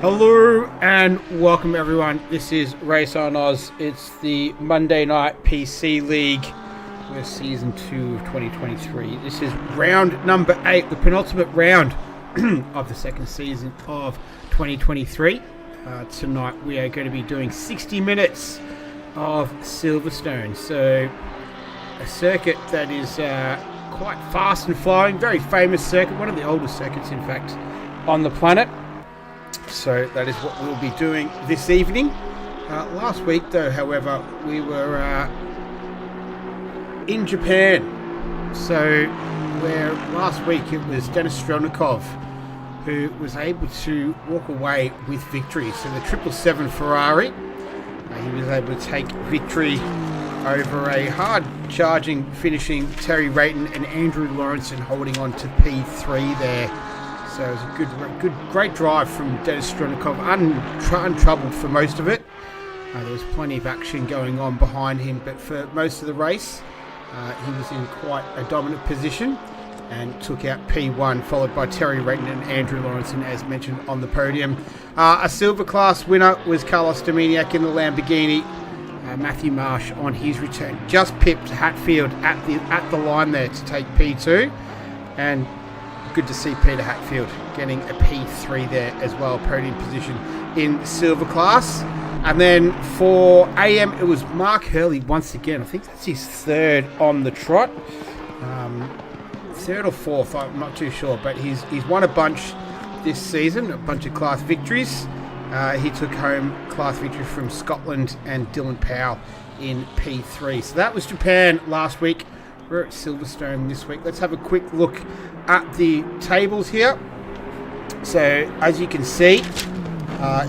Hello and welcome everyone. This is Race on Oz. It's the Monday Night PC League. We're season 2 of 2023. This is round number 8, the penultimate round of the second season of 2023. Tonight we are going to be doing 60 minutes of Silverstone. So a circuit that is quite fast and flowing, very famous circuit, one of the oldest circuits in fact on the planet. So that is what we'll be doing this evening. Last week though, however, we were in Japan. So where last week it was Denis Strelnikov who was able to walk away with victory. So the 777 Ferrari, he was able to take victory over a hard-charging, finishing Terry Rayton and Andrew Lawrenson holding on to P3 there. So it was a great drive from Denis Strelnikov, untroubled for most of it. There was plenty of action going on behind him, but for most of the race, he was in quite a dominant position and took out P1, followed by Terry Rayton and Andrew Lawrenson, as mentioned on the podium. A silver class winner was Carlos Dominiak in the Lamborghini. Matthew Marsh on his return just pipped Hatfield at the line there to take P2, and good to see Peter Hatfield getting a P3 there as well, podium position in silver class. And then for AM, it was Mark Hurley once again. I think that's his third on the trot. Third or fourth, I'm not too sure, but he's won a bunch this season, a bunch of class victories. He took home class victory from Scotland and Dylan Powell in P3. So that was Japan last week. We're at Silverstone this week. Let's have a quick look at the tables here. So as you can see,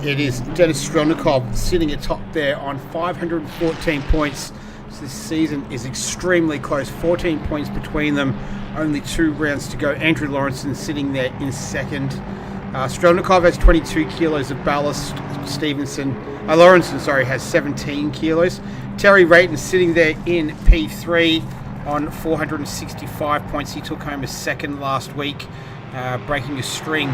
it is Denis Strelnikov sitting atop there on 514 points. So this season is extremely close, 14 points between them, only 2 rounds to go. Andrew Lawrenson sitting there in second. Strelnikov has 22 kilos of ballast. Lawrenson has 17 kilos. Terry Rayton sitting there in P3 on 465 points. He took home a second last week, breaking a string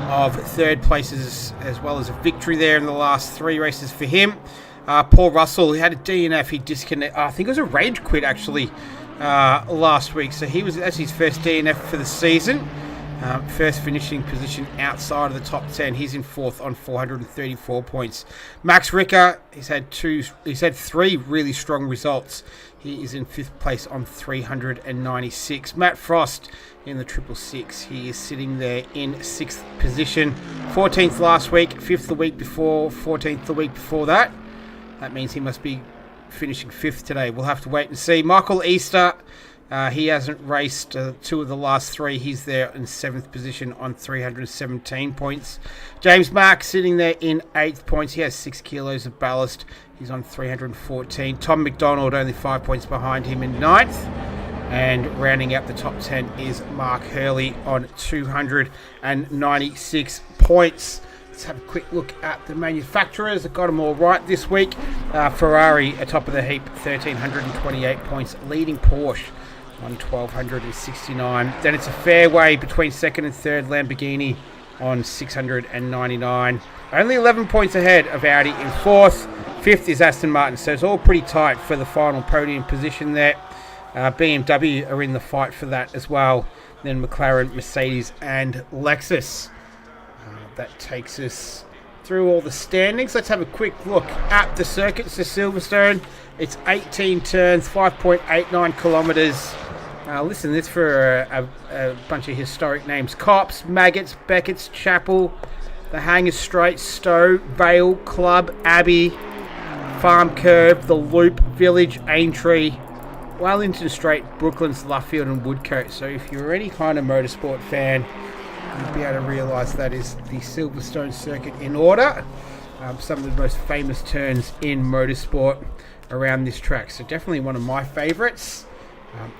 of third places as well as a victory there in the last 3 races for him. Paul Russell, he had a DNF. He disconnected. I think it was a rage quit actually last week. So that's his first DNF for the season. First finishing position outside of the top 10. He's in 4th on 434 points. Max Ricker, he's had 3 really strong results. He is in 5th place on 396. Matt Frost in the 666. He is sitting there in 6th position. 14th last week, 5th the week before, 14th the week before that. That means he must be finishing 5th today. We'll have to wait and see. Michael Easter, he hasn't raced 2 of the last 3. He's there in 7th position on 317 points. James Mark sitting there in 8th points. He has 6 kilos of ballast. He's on 314. Tom McDonald only 5 points behind him in 9th. And rounding out the top 10 is Mark Hurley on 296 points. Let's have a quick look at the manufacturers. I've got them all right this week. Ferrari atop of the heap, 1,328 points, leading Porsche on 1,269. Then it's a fairway between second and third. Lamborghini on 699. Only 11 points ahead of Audi in 4th. 5th is Aston Martin. So it's all pretty tight for the final podium position there. BMW are in the fight for that as well. Then McLaren, Mercedes and Lexus. That takes us through all the standings. Let's have a quick look at the circuits to Silverstone. It's 18 turns, 5.89 kilometres. Listen, this for a bunch of historic names. Cops, Maggots, Beckett's, Chapel, the Hangers Straight, Stowe, Vale, Club, Abbey, Farm Curve, The Loop, Village, Aintree, Wellington Straight, Brooklands, Luffield and Woodcote. So if you're any kind of motorsport fan, you'll be able to realise that is the Silverstone circuit in order. Some of the most famous turns in motorsport around this track. So definitely one of my favourites.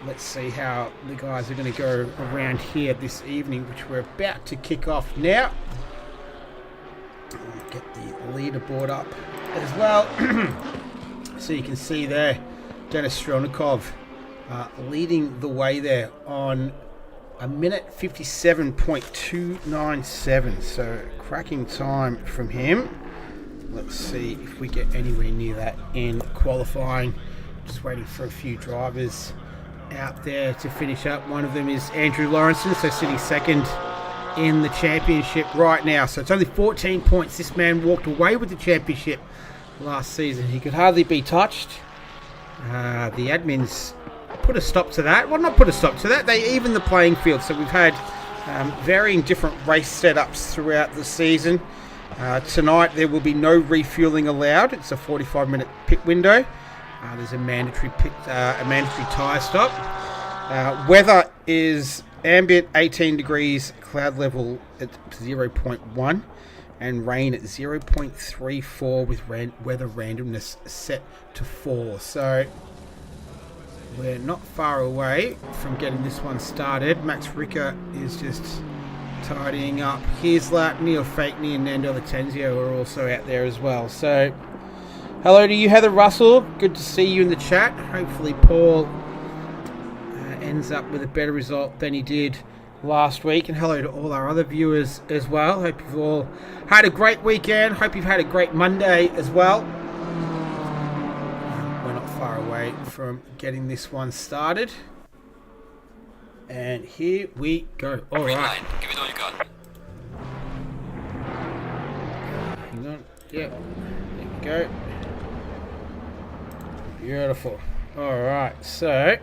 Let's see how the guys are going to go around here this evening, which we're about to kick off now. Get the leaderboard up as well. So you can see there, Denis Strelnikov leading the way there on A minute 57.297. So cracking time from him. Let's see if we get anywhere near that in qualifying. Just waiting for a few drivers out there to finish up. One of them is Andrew Lawrenson, so sitting second in the championship right now. So it's only 14 points. This man walked away with the championship last season. He could hardly be touched. The admins put a stop to that. Well, not put a stop to that. They evened the playing field. So we've had varying different race setups throughout the season. Tonight there will be no refueling allowed. It's a 45-minute pit window. There's a mandatory tyre stop. Weather is ambient 18 degrees, cloud level at 0.1, and rain at 0.34 with weather randomness set to 4. So we're not far away from getting this one started. Max Ricker is just tidying up his lap. Neil Fakeney and Nando Latenzio are also out there as well. So hello to you, Heather Russell. Good to see you in the chat. Hopefully Paul ends up with a better result than he did last week. And hello to all our other viewers as well. Hope you've all had a great weekend. Hope you've had a great Monday as well. We're not far away from getting this one started. And here we go. All right. Give it all you got. Hang on. Yep. There we go. Beautiful. All right. So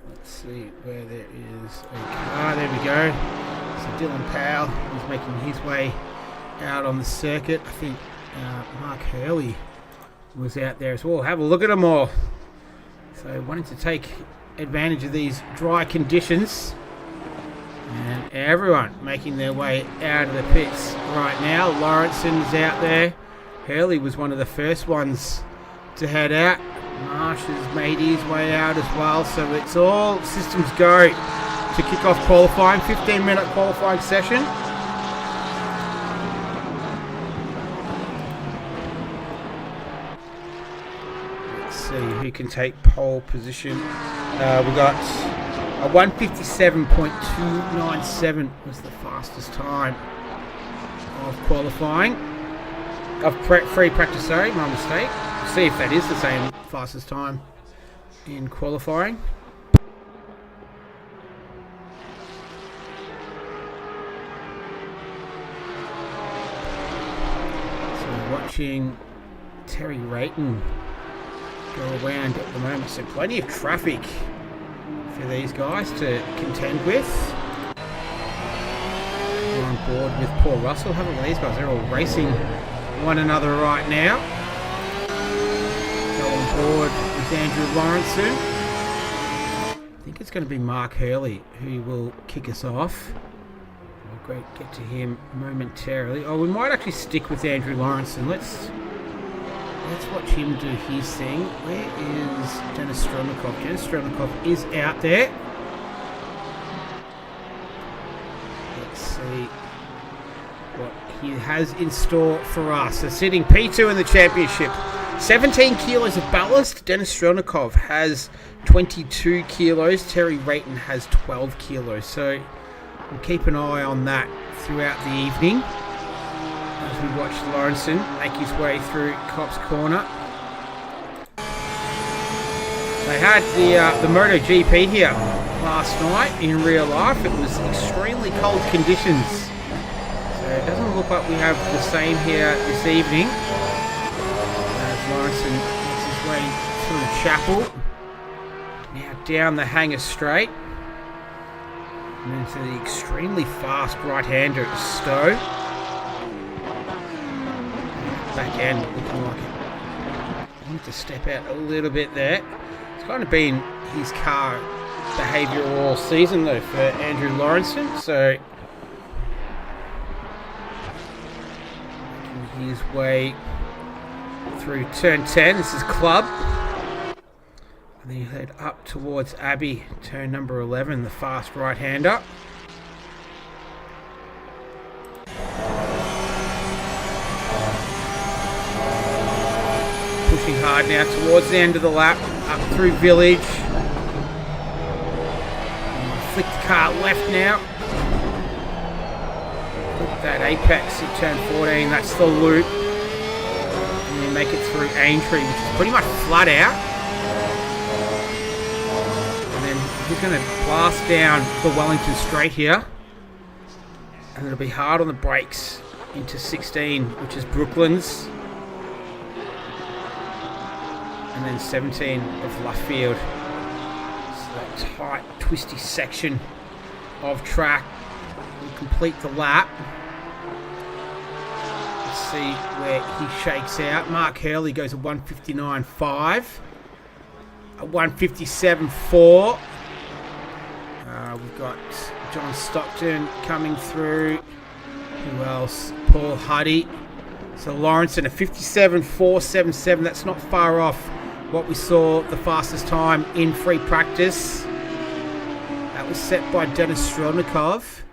let's see where there is a car. There we go. So Dylan Powell is making his way out on the circuit. I think Mark Hurley was out there as well. Have a look at them all. So wanting to take advantage of these dry conditions, and everyone making their way out of the pits right now. Lawrenson's out there. Hurley was one of the first ones to head out. Marsh has made his way out as well, so it's all systems go to kick off qualifying. 15-minute qualifying session. Let's see who can take pole position. We got a 1:57.297 was the fastest time of qualifying. Of free practice, sorry, my mistake. See if that is the same fastest time in qualifying. So watching Terry Rayton go around at the moment, so plenty of traffic for these guys to contend with. We're on board with Paul Russell. Have a look at these guys, they're all racing one another right now. Go on board with Andrew Lawrenson. I think it's going to be Mark Hurley who will kick us off. We'll get to him momentarily. Oh, we might actually stick with Andrew Lawrenson. Let's watch him do his thing. Where is Dennis Strelnikov? Dennis Strelnikov is out there. Let's see what he has in store for us. So sitting P2 in the championship. 17 kilos of ballast. Dennis Strelnikov has 22 kilos. Terry Rayton has 12 kilos. So we'll keep an eye on that throughout the evening as we watch Lawrenson make his way through Cops Corner. They had the MotoGP here last night in real life. It was extremely cold conditions. So it doesn't look like we have the same here this evening. As Lawrenson makes his way through Chapel. Now down the Hanger Straight. And into the extremely fast right-hander Stowe. Back end looking like it wanted to step out a little bit there. It's kind of been his car behaviour all season though for Andrew Lawrenson. So making his way through turn 10. This is Club. And then you head up towards Abbey, turn number 11, the fast right-hander. Pushing hard now towards the end of the lap, up through Village. flick the car left now. Look, that apex at turn 14, that's the loop. And then make it through Aintree, which is pretty much flat out. And then he's going to blast down the Wellington straight here. And it'll be hard on the brakes into 16, which is Brooklands. And then 17 of Luffield. So that tight, twisty section of track will complete the lap. Let's see where he shakes out. Mark Hurley goes a 1:59.5. A 1:57.4. We've got John Stockton coming through. Who else? Paul Huddy. So Lawrenson, a 57.477. That's not far off what we saw the fastest time in free practice. That was set by Denis Strelnikov.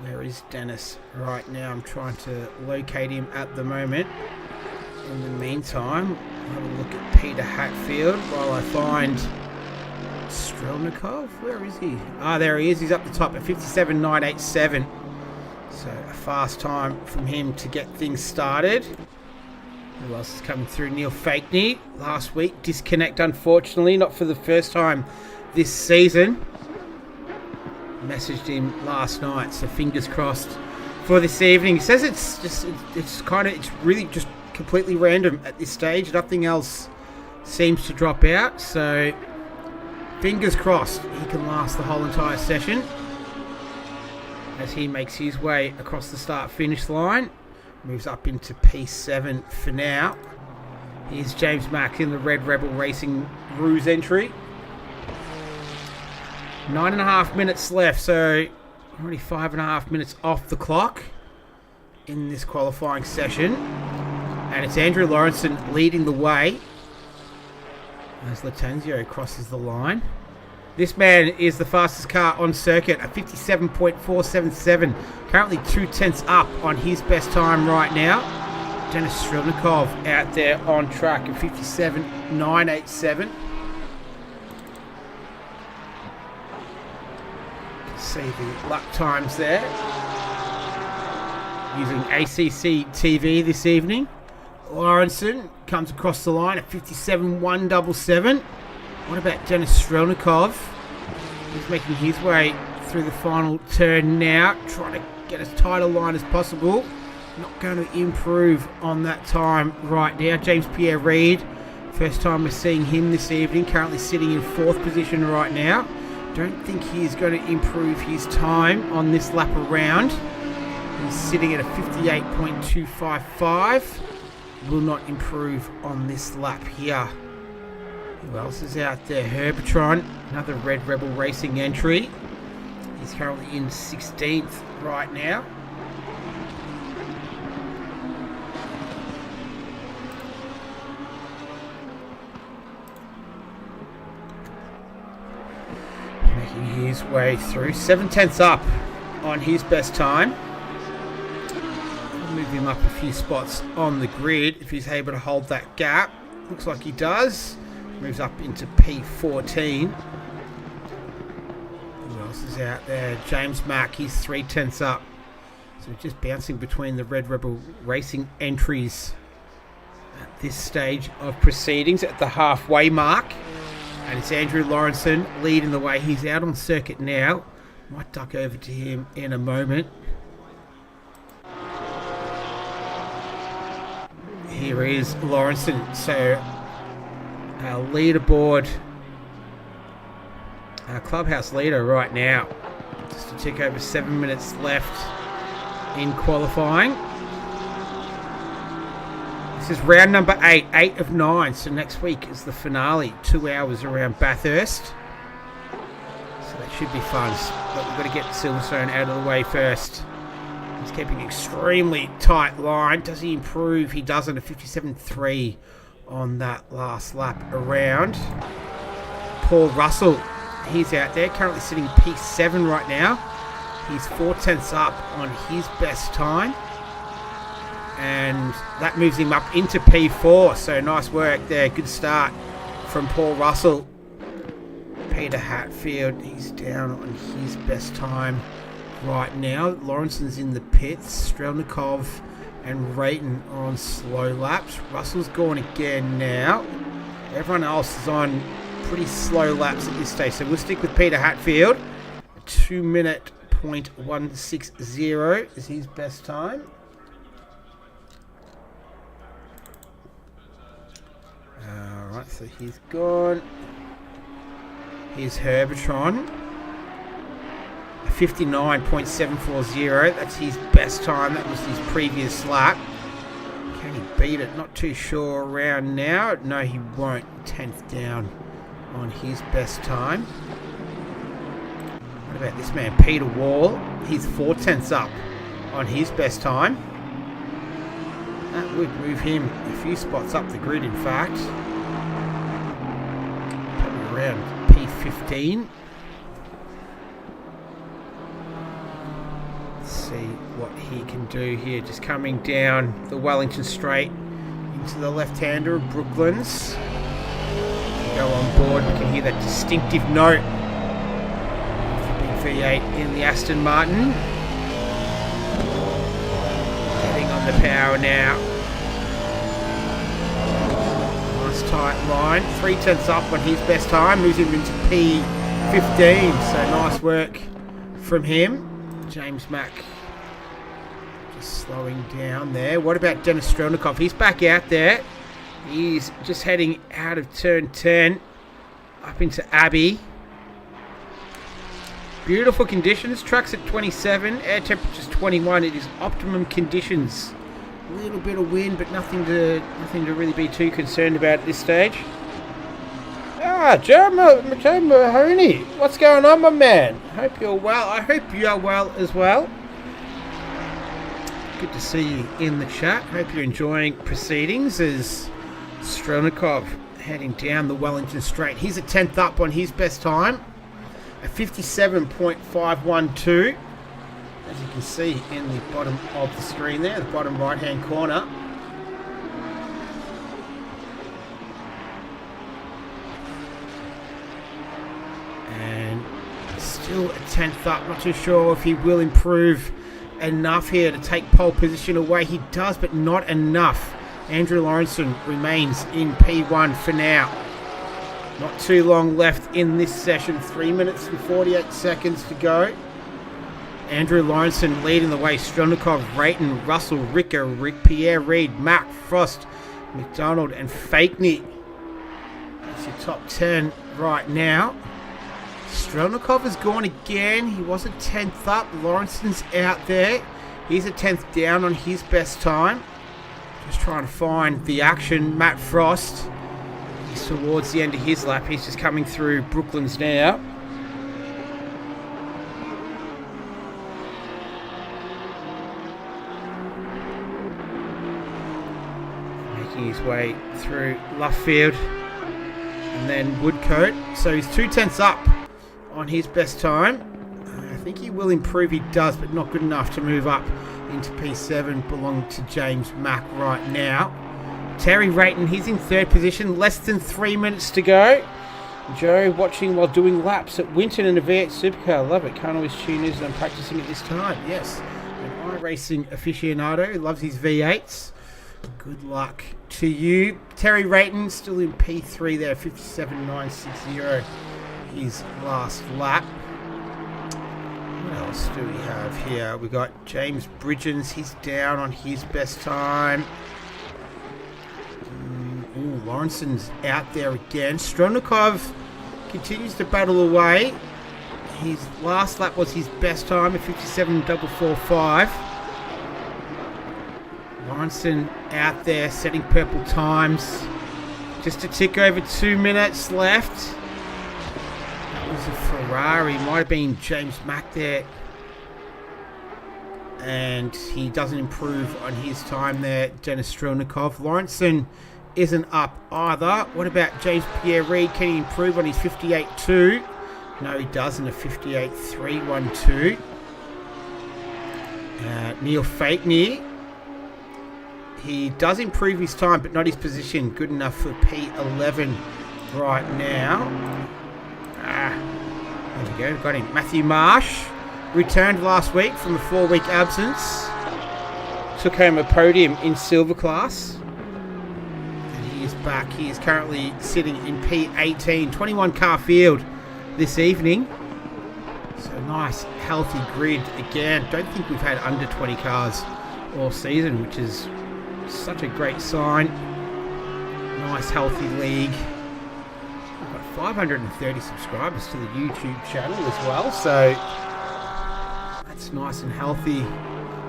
Where is Dennis right now? I'm trying to locate him at the moment. In the meantime, I'll have a look at Peter Hatfield while I find Strelnikov. Where is he? Ah, there he is. He's up the top at 57.987. So a fast time from him to get things started. Who else is coming through? Neil Fakeney last week. Disconnect, unfortunately, not for the first time this season. Messaged him last night, so fingers crossed for this evening. He says it's really just completely random at this stage. Nothing else seems to drop out, so fingers crossed he can last the whole entire session as he makes his way across the start-finish line. Moves up into P7 for now. Here's James Mack in the Red Rebel Racing Ruse entry. 9.5 minutes left, so already 5.5 minutes off the clock in this qualifying session. And it's Andrew Lawrenson leading the way as Latanzio crosses the line. This man is the fastest car on circuit, a 57.477. Currently 2/10 up on his best time right now. Denis Strelnikov out there on track at 57.987. See the lap times there. Using ACC TV this evening. Lawrenson comes across the line at 57.177. What about Denis Strelnikov? He's making his way through the final turn now, trying to get as tight a line as possible. Not going to improve on that time right now. James Pierre Reid, first time we're seeing him this evening, currently sitting in 4th position right now. Don't think he is going to improve his time on this lap around. He's sitting at a 58.255. Will not improve on this lap here. Who else is out there? Herbertron, another Red Rebel Racing entry. He's currently in 16th right now. Making his way through. 7/10 up on his best time. I'll move him up a few spots on the grid if he's able to hold that gap. Looks like he does. Moves up into P14. Who else is out there? James Mack, he's 3/10 up. So just bouncing between the Red Rebel Racing entries at this stage of proceedings at the halfway mark. And it's Andrew Lawrenson leading the way. He's out on circuit now. Might duck over to him in a moment. Here is Lawrenson. So our leaderboard, our clubhouse leader right now. Just a tick over 7 minutes left in qualifying. This is round number 8, 8 of 9. So next week is the finale, 2 hours around Bathurst. So that should be fun. But we've got to get Silverstone out of the way first. He's keeping an extremely tight line. Does he improve? He doesn't. A 57.3 on that last lap around. Paul Russell, he's out there. Currently sitting P7 right now. He's 4/10 up on his best time. And that moves him up into P4. So nice work there. Good start from Paul Russell. Peter Hatfield, he's down on his best time right now. Lawrenson's in the pits. Strelnikov and Rayton are on slow laps. Russell's gone again now. Everyone else is on pretty slow laps at this stage, so we'll stick with Peter Hatfield. 2-minute .160 is his best time. Alright, so he's gone. Here's Herbertron. 59.740. That's his best time. That was his previous lap. Can he beat it? Not too sure around now. No, he won't. 10th down on his best time. What about this man, Peter Wall? He's 4/10 up on his best time. That would move him a few spots up the grid, in fact. Probably around P15. See what he can do here. Just coming down the Wellington Straight into the left-hander of Brooklands. Go on board, we can hear that distinctive note of the big V8 in the Aston Martin. Getting on the power now. Nice tight line. 3/10 up on his best time. Moves him into P15. So nice work from him. James Mack just slowing down there. What about Denis Strelnikov? He's back out there. He's just heading out of turn 10 up into Abbey. Beautiful conditions. Track's at 27. Air temperature's 21. It is optimum conditions. A little bit of wind, but nothing to really be too concerned about at this stage. Joe Mahoney. What's going on, my man? Hope you're well. I hope you're well as well. Good to see you in the chat. Hope you're enjoying proceedings as Strelnikov heading down the Wellington Straight. He's a 10th up on his best time. A 57.512. As you can see in the bottom of the screen there, the bottom right-hand corner. And still a 10th up. Not too sure if he will improve enough here to take pole position away. He does, but not enough. Andrew Lawrenson remains in P1 for now. Not too long left in this session. 3 minutes and 48 seconds to go. Andrew Lawrenson leading the way. Strelnikov, Rayton, Russell, Ricker, Pierre Reid, Mack, Frost, McDonald and Fakeney. That's your top 10 right now. Strelnikov has gone again. He was a 10th up. Lawrenson's out there. He's a 10th down on his best time. Just trying to find the action. Matt Frost, he's towards the end of his lap. He's just coming through Brooklands now. Making his way through Luffield and then Woodcote. So he's 2/10 up on his best time. I think he will improve. He does, but not good enough to move up into P7. Belong to James Mack right now. Terry Rayton, he's in third position. Less than 3 minutes to go. Joe watching while doing laps at Winton in a V8 supercar. Love it. Can't always tune in and practicing at this time. Yes, an iRacing aficionado who loves his V8s. Good luck to you. Terry Rayton still in P3 there. 57.960. His last lap. What else do we have here? We got James Bridgens. He's down on his best time. Lawrenson's out there again. Strelnikov continues to battle away. His last lap was his best time at 57.445. Lawrenson out there setting purple times. Just a tick over 2 minutes left. That was a Ferrari. Might have been James Mack there. And he doesn't improve on his time there, Denis Strelnikov. Lawrenson isn't up either. What about James Pierre Reid? Can he improve on his 58.2? No, he doesn't. A 58.312. Neil Fakeney. He does improve his time, but not his position. Good enough for P11 right now. There we go, got him. Matthew Marsh returned last week from a 4-week absence. Took home a podium in silver class. And he is back. He is currently sitting in P18, 21 car field this evening. So nice, healthy grid again. Don't think we've had under 20 cars all season, which is such a great sign. Nice, healthy league. We've got 530 subscribers to the YouTube channel as well, so that's nice and healthy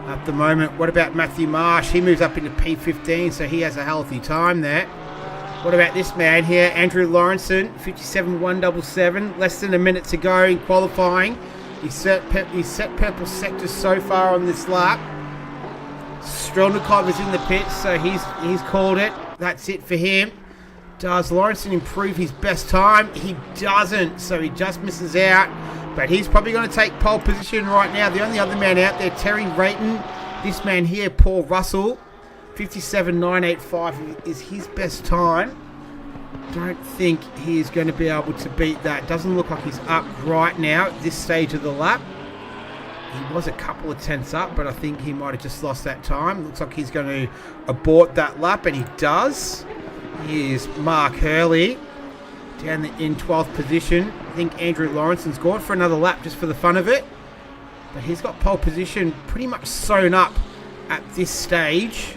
at the moment. What about Matthew Marsh? He moves up into P15, so he has a healthy time there. What about this man here, Andrew Lawrenson, 57.177, less than a minute to go in qualifying. He's set purple sector so far on this lap. Strelnikov is in the pits, so he's called it. That's it for him. Does Lawrenson improve his best time? He doesn't, so he just misses out. But he's probably going to take pole position right now. The only other man out there, Terry Rayton. This man here, Paul Russell, 57.985 is his best time. Don't think he is going to be able to beat that. Doesn't look like he's up right now at this stage of the lap. He was a couple of tenths up, but I think he might have just lost that time. Looks like he's going to abort that lap, and he does. Here's Mark Hurley down in 12th position. I think Andrew Lawrenson's gone for another lap just for the fun of it. But he's got pole position pretty much sewn up at this stage.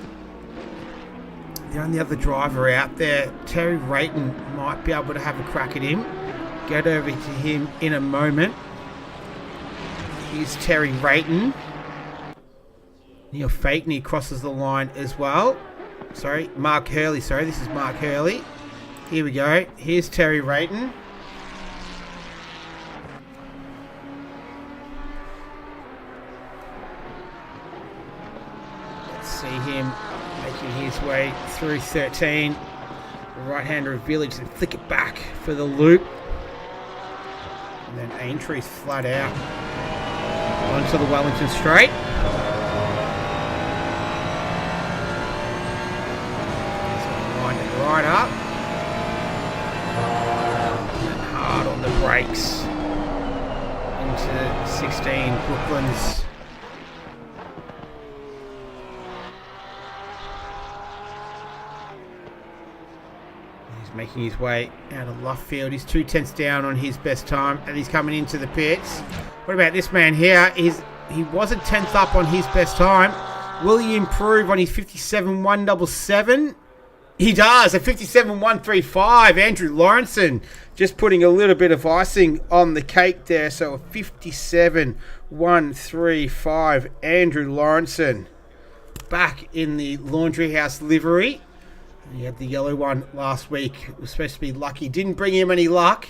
The only other driver out there, Terry Rayton, might be able to have a crack at him. Get over to him in a moment. Here's Terry Rayton. Neil Fakeney crosses the line as well. Sorry, Mark Hurley. Sorry, this is Mark Hurley. Here we go. Here's Terry Rayton. Let's see him making his way through 13. Right-hander of Village, and flick it back for the loop. And then Aintree's flat out onto the Wellington Straight. Line it right up. And hard on the brakes into 16 Brooklands. Making his way out of left field. He's 2 tenths down on his best time, and he's coming into the pits. What about this man here? He was a tenth up on his best time. Will he improve on his 57.177? He does, a 57.135. Andrew Lawrenson just putting a little bit of icing on the cake there. So a 57.135. Andrew Lawrenson back in the Laundry House livery. He had the yellow one last week. It was supposed to be lucky. Didn't bring him any luck.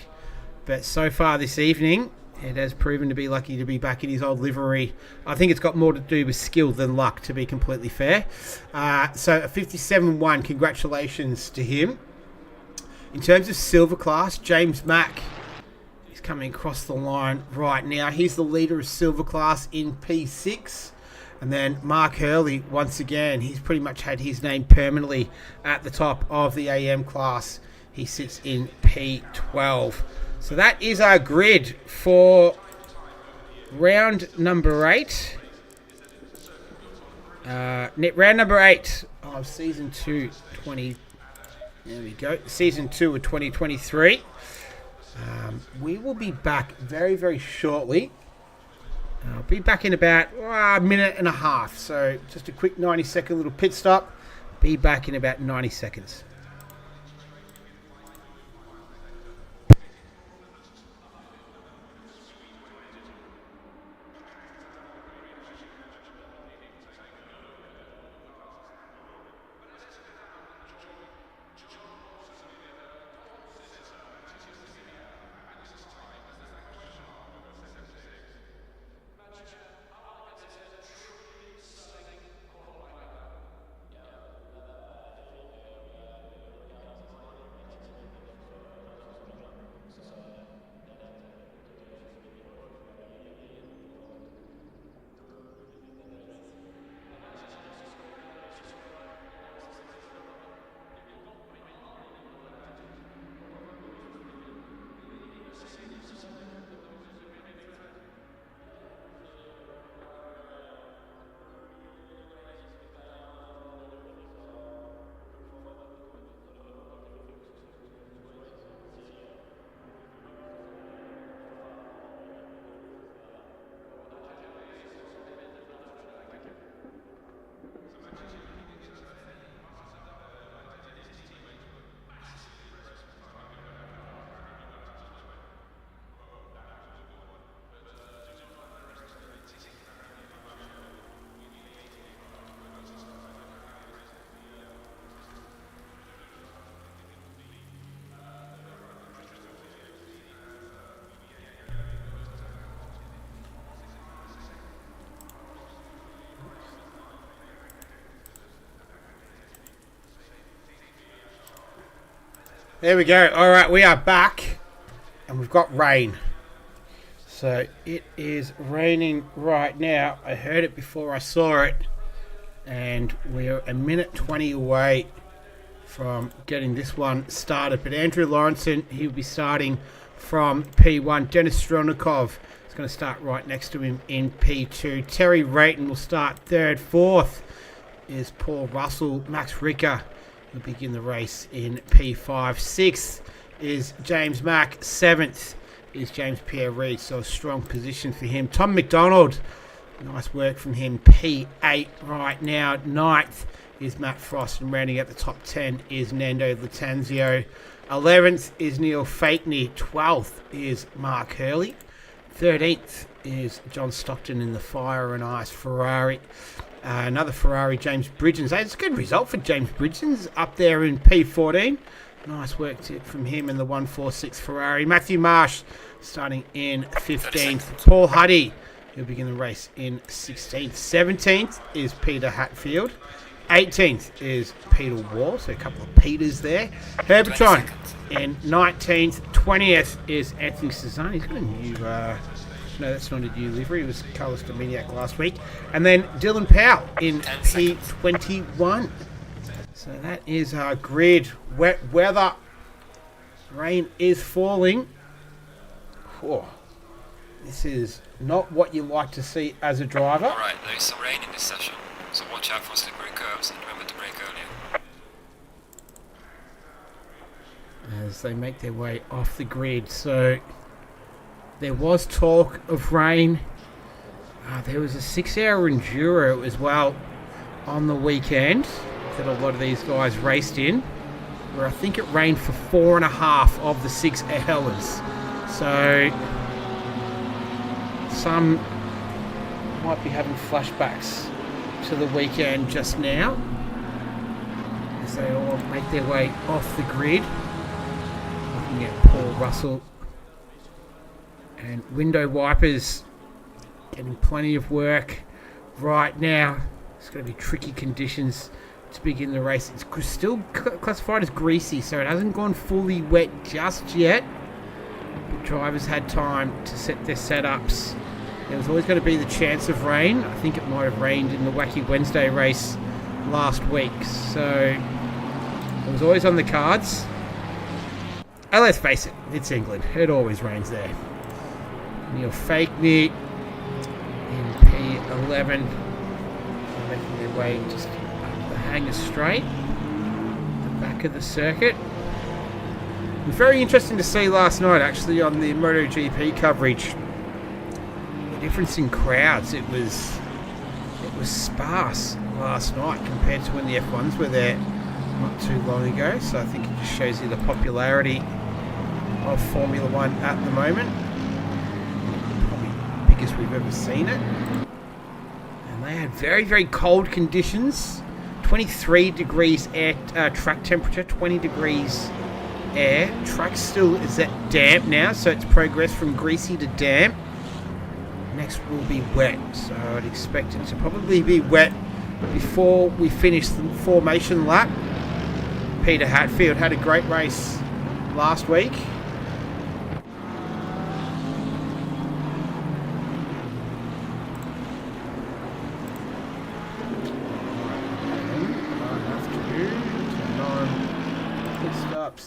But so far this evening, it has proven to be lucky to be back in his old livery. I think it's got more to do with skill than luck, to be completely fair. So a 57.1. Congratulations to him. In terms of silver class, James Mack is coming across the line right now. He's the leader of silver class in P6. And then Mark Hurley, once again, he's pretty much had his name permanently at the top of the AM class. He sits in P12. So that is our grid for round number 8. Round number 8 of Season 2 20. There we go. Season 2 of 2023. We will be back very, very shortly. I'll be back in about a minute and a half. So just a quick 90-second little pit stop. Be back in about 90 seconds. There we go. All right, we are back, and we've got rain. So it is raining right now. I heard it before I saw it, and we're a minute 20 away from getting this one started. But Andrew Lawrenson, he'll be starting from P1. Denis Stronikov is going to start right next to him in P2. Terry Rayton will start third. Fourth is Paul Russell. Max Ricker will begin the race in P5. Sixth is James Mack. Seventh is James Pierre-Reid, so a strong position for him. Tom McDonald, nice work from him, P8 right now. Ninth is Matt Frost, and rounding out the top 10 is Nando Latanzio. 11th is Neil Fakeney. 12th is Mark Hurley. 13th is John Stockton in the Fire and Ice Ferrari. Another Ferrari, James Bridgens. It's a good result for James Bridgens up there in P14. Nice work from him in the 146 Ferrari. Matthew Marsh starting in 15th. Paul Huddy, he'll begin the race in 16th. 17th is Peter Hatfield. 18th is Peter Wall, so a couple of Peters there. Herbertron in 19th. 20th is Anthony Cezanne. He's got a new, no, that's not a new livery. It was Carlos Dominiak last week. And then Dylan Powell in P21. So that is our grid. Wet weather. Rain is falling. Oh, this is not what you like to see as a driver. Alright, there is some rain in this session, so watch out for slippery curves and remember to brake earlier. As they make their way off the grid. So there was talk of rain. There was a 6-hour enduro as well on the weekend that a lot of these guys raced in, where I think it rained for 4.5 of the 6 hours. So some might be having flashbacks to the weekend just now as they all make their way off the grid. Looking at Paul Russell and window wipers getting plenty of work right now. It's going to be tricky conditions to begin the race. It's still classified as greasy, so it hasn't gone fully wet just yet. But drivers had time to set their setups. There was always going to be the chance of rain. I think it might have rained in the Wacky Wednesday race last week, so it was always on the cards. And let's face it, it's England. It always rains there. Neil Fakeney in P11, making their way just up the Hanger Straight, the back of the circuit. It was very interesting to see last night, actually, on the MotoGP coverage, the difference in crowds. It was sparse last night compared to when the F1s were there not too long ago. So I think it just shows you the popularity of Formula One at the moment. Probably the biggest we've ever seen it. And they had very, very cold conditions. 23 degrees air track temperature, 20 degrees air. Track still is at damp now, so it's progressed from greasy to damp. Next will be wet, so I'd expect it to probably be wet before we finish the formation lap. Peter Hatfield had a great race last week.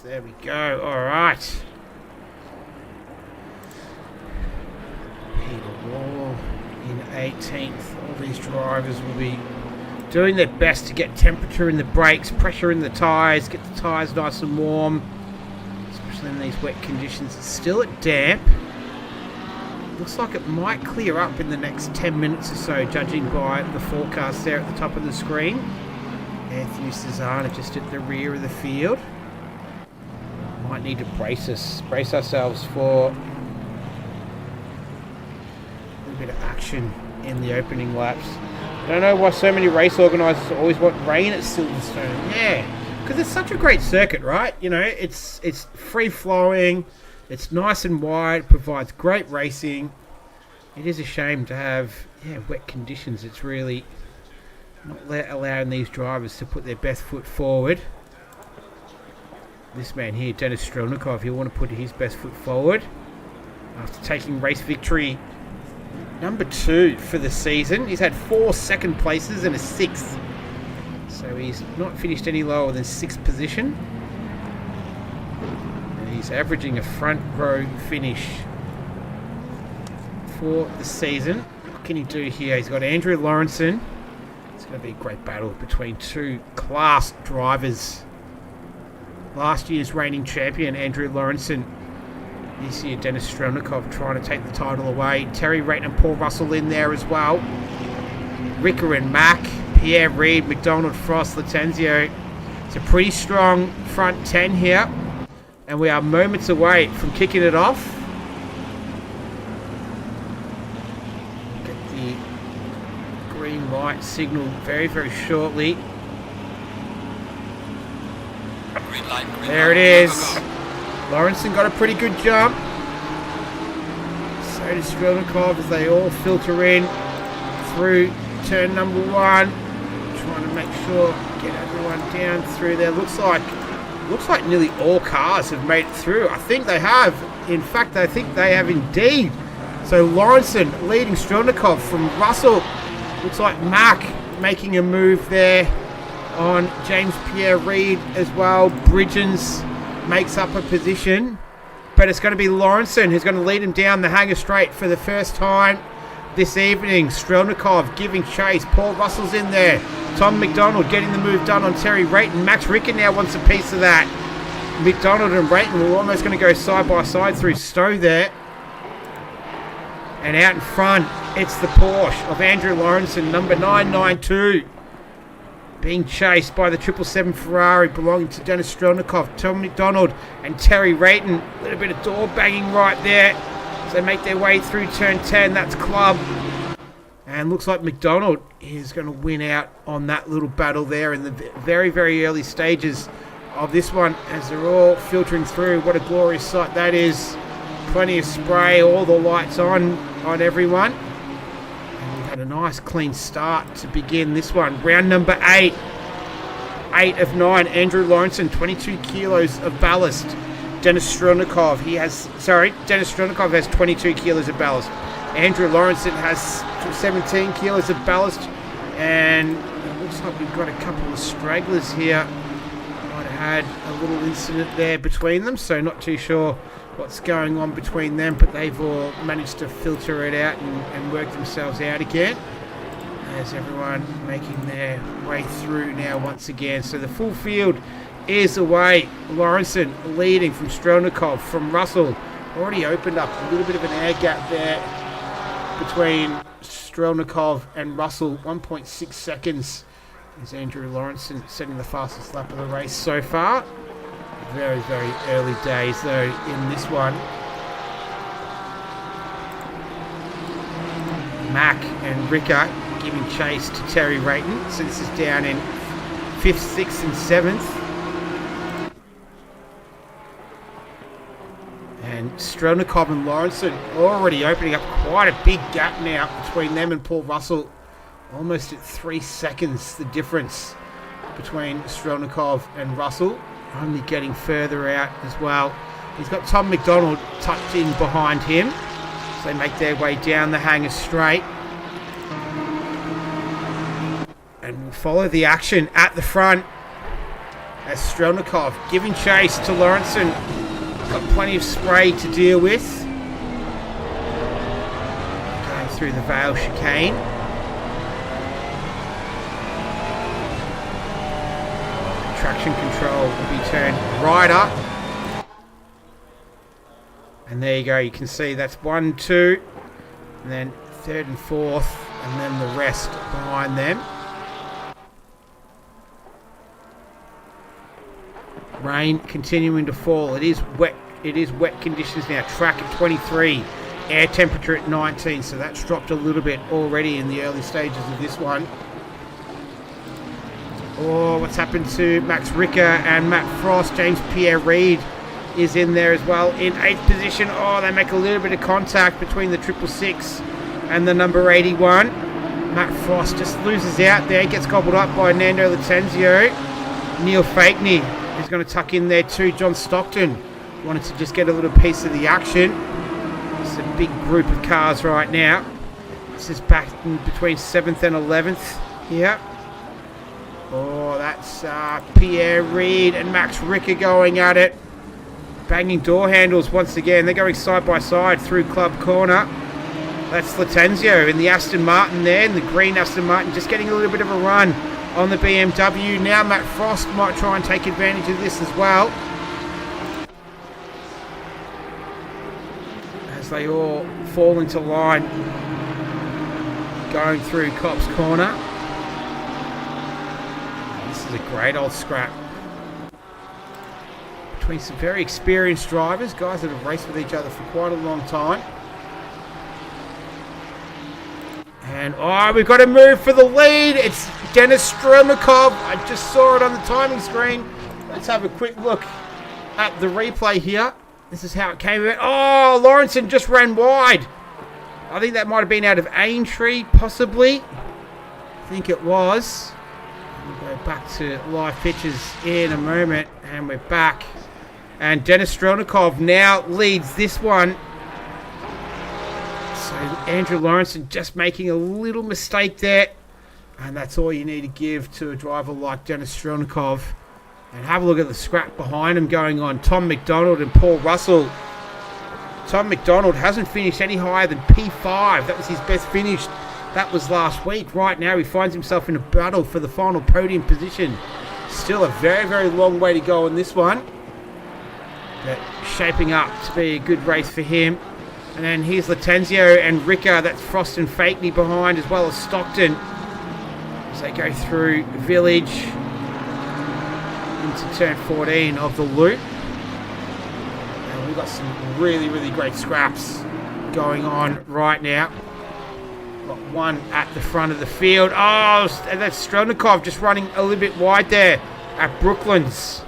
There we go. All right. Peter Wall in 18th. All these drivers will be doing their best to get temperature in the brakes, pressure in the tyres, get the tyres nice and warm, especially in these wet conditions. It's still at damp. Looks like it might clear up in the next 10 minutes or so, judging by the forecast there at the top of the screen. Anthony Cezanne just at the rear of the field. Might need to brace ourselves for a little bit of action in the opening laps. I don't know why so many race organisers always want rain at Silverstone. Yeah, because it's such a great circuit, right? You know, it's free flowing, it's nice and wide, provides great racing. It is a shame to have wet conditions. It's really not allowing these drivers to put their best foot forward. this man here, Denis Strelnikov, he'll want to put his best foot forward after taking race victory number 2 for the season. He's had 4 second places and a 6th. So he's not finished any lower than 6th position. And he's averaging a front row finish for the season. What can he do here? He's got Andrew Lawrenson. It's going to be a great battle between 2 class drivers. Last year's reigning champion, Andrew Lawrenson. This year, Denis Strelnikov trying to take the title away. Terry Rayton and Paul Russell in there as well. Ricker and Mack, Pierre Reid, McDonald, Frost, Latenzio. It's a pretty strong front 10 here. And we are moments away from kicking it off. Get the green light signal very, very shortly. Green light, There it is. Lawrenson got a pretty good jump. So does Strelnikov as they all filter in through turn number 1. Trying to make sure, get everyone down through there. Looks like nearly all cars have made it through. I think they have. In fact, I think they have indeed. So Lawrenson leading Strelnikov from Russell. Looks like Mack making a move there on James Pierre Reid as well. Bridgens makes up a position, but it's going to be Lawrenson who's going to lead him down the hanger straight for the first time this evening. Strelnikov giving chase. Paul Russell's in there. Tom McDonald getting the move done on Terry Rayton. Max Ricker now wants a piece of that. McDonald and Rayton were almost going to go side by side through Stowe there. And out in front, it's the Porsche of Andrew Lawrenson, number 992. Being chased by the 777 Ferrari belonging to Denis Strelnikov, Tom McDonald and Terry Rayton. A little bit of door banging right there as they make their way through turn 10. That's Club. And looks like McDonald is going to win out on that little battle there in the very, very early stages of this one as they're all filtering through. What a glorious sight that is. Plenty of spray, all the lights on everyone. A nice clean start to begin this one. Round number 8. 8 of 9. Andrew Lawrenson, 22 kilos of ballast. Denis Strelnikov has 22 kilos of ballast. Andrew Lawrenson has 17 kilos of ballast. And it looks like we've got a couple of stragglers here. Might have had a little incident there between them, so not too sure what's going on between them, but they've all managed to filter it out and work themselves out again as everyone making their way through now once again. So the full field is away. Lawrenson leading from Strelnikov, from Russell. Already opened up a little bit of an air gap there between Strelnikov and Russell. 1.6 seconds is Andrew Lawrenson setting the fastest lap of the race so far. Very, very early days though in this one. Mack and Ricker giving chase to Terry Rayton. So this is down in 5th, 6th and 7th. And Strelnikov and Lawrenson already opening up quite a big gap now between them and Paul Russell. Almost at 3 seconds the difference between Strelnikov and Russell. Only getting further out as well. He's got Tom McDonald tucked in behind him. So they make their way down the hanger straight. And we'll follow the action at the front as Strelnikov giving chase to Lawrenson. Got plenty of spray to deal with. Going through the Vale chicane. Traction control will be turned right up. And there you go, you can see that's 1, 2, and then 3rd and 4th, and then the rest behind them. Rain continuing to fall. It is wet conditions now. Track at 23, air temperature at 19, so that's dropped a little bit already in the early stages of this one. Oh, what's happened to Max Ricker and Matt Frost? James Pierre Reid is in there as well in 8th position. Oh, they make a little bit of contact between the 666 and the number 81. Matt Frost just loses out there, gets gobbled up by Nando Latenzio. Neil Fakeney He's going to tuck in there too. John Stockton wanted to just get a little piece of the action. It's a big group of cars right now. This is back in between 7th and 11th here. Oh, that's Pierre Reid and Max Ricker going at it. Banging door handles once again. They're going side by side through Club Corner. That's Latenzio in the Aston Martin there, in the green Aston Martin, just getting a little bit of a run on the BMW. Now Matt Frost might try and take advantage of this as well, as they all fall into line going through Cops Corner. This is a great old scrap between some very experienced drivers, guys that have raced with each other for quite a long time. And we've got to move for the lead. It's Denis Strelnikov. I just saw it on the timing screen. Let's have a quick look at the replay here. This is how it came about. Oh, Lawrenson just ran wide. I think that might have been out of Aintree, possibly. I think it was. We'll go back to live pictures in a moment, and we're back. And Denis Strelnikov now leads this one. So Andrew Lawrenson just making a little mistake there. And that's all you need to give to a driver like Denis Strelnikov. And have a look at the scrap behind him going on. Tom McDonald and Paul Russell. Tom McDonald hasn't finished any higher than P5. That was his best finish. That was last week. Right now he finds himself in a battle for the final podium position. Still a very, very long way to go on this one. But shaping up to be a good race for him. And then here's Latenzio and Ricker. That's Frost and Fakeney behind, as well as Stockton, as they go through Village into turn 14 of the loop. And we've got some really, really great scraps going on right now. Got one at the front of the field. Oh, that's Strelnikov just running a little bit wide there at Brooklands.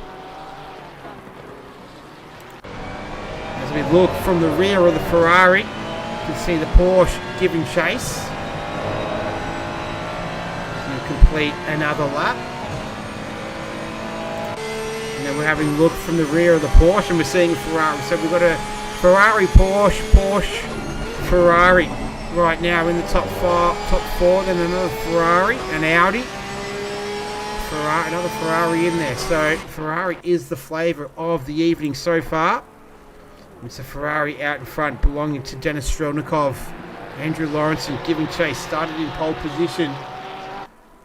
As we look from the rear of the Ferrari, you can see the Porsche giving chase. To complete another lap. And then we're having a look from the rear of the Porsche, and we're seeing Ferrari. So we've got a Ferrari, Porsche, Ferrari right now in the top four. Then another Ferrari, an Audi, another Ferrari in there. So Ferrari is the flavour of the evening so far. It's a Ferrari out in front belonging to Denis Strelnikov. Andrew Lawrenson giving chase, started in pole position.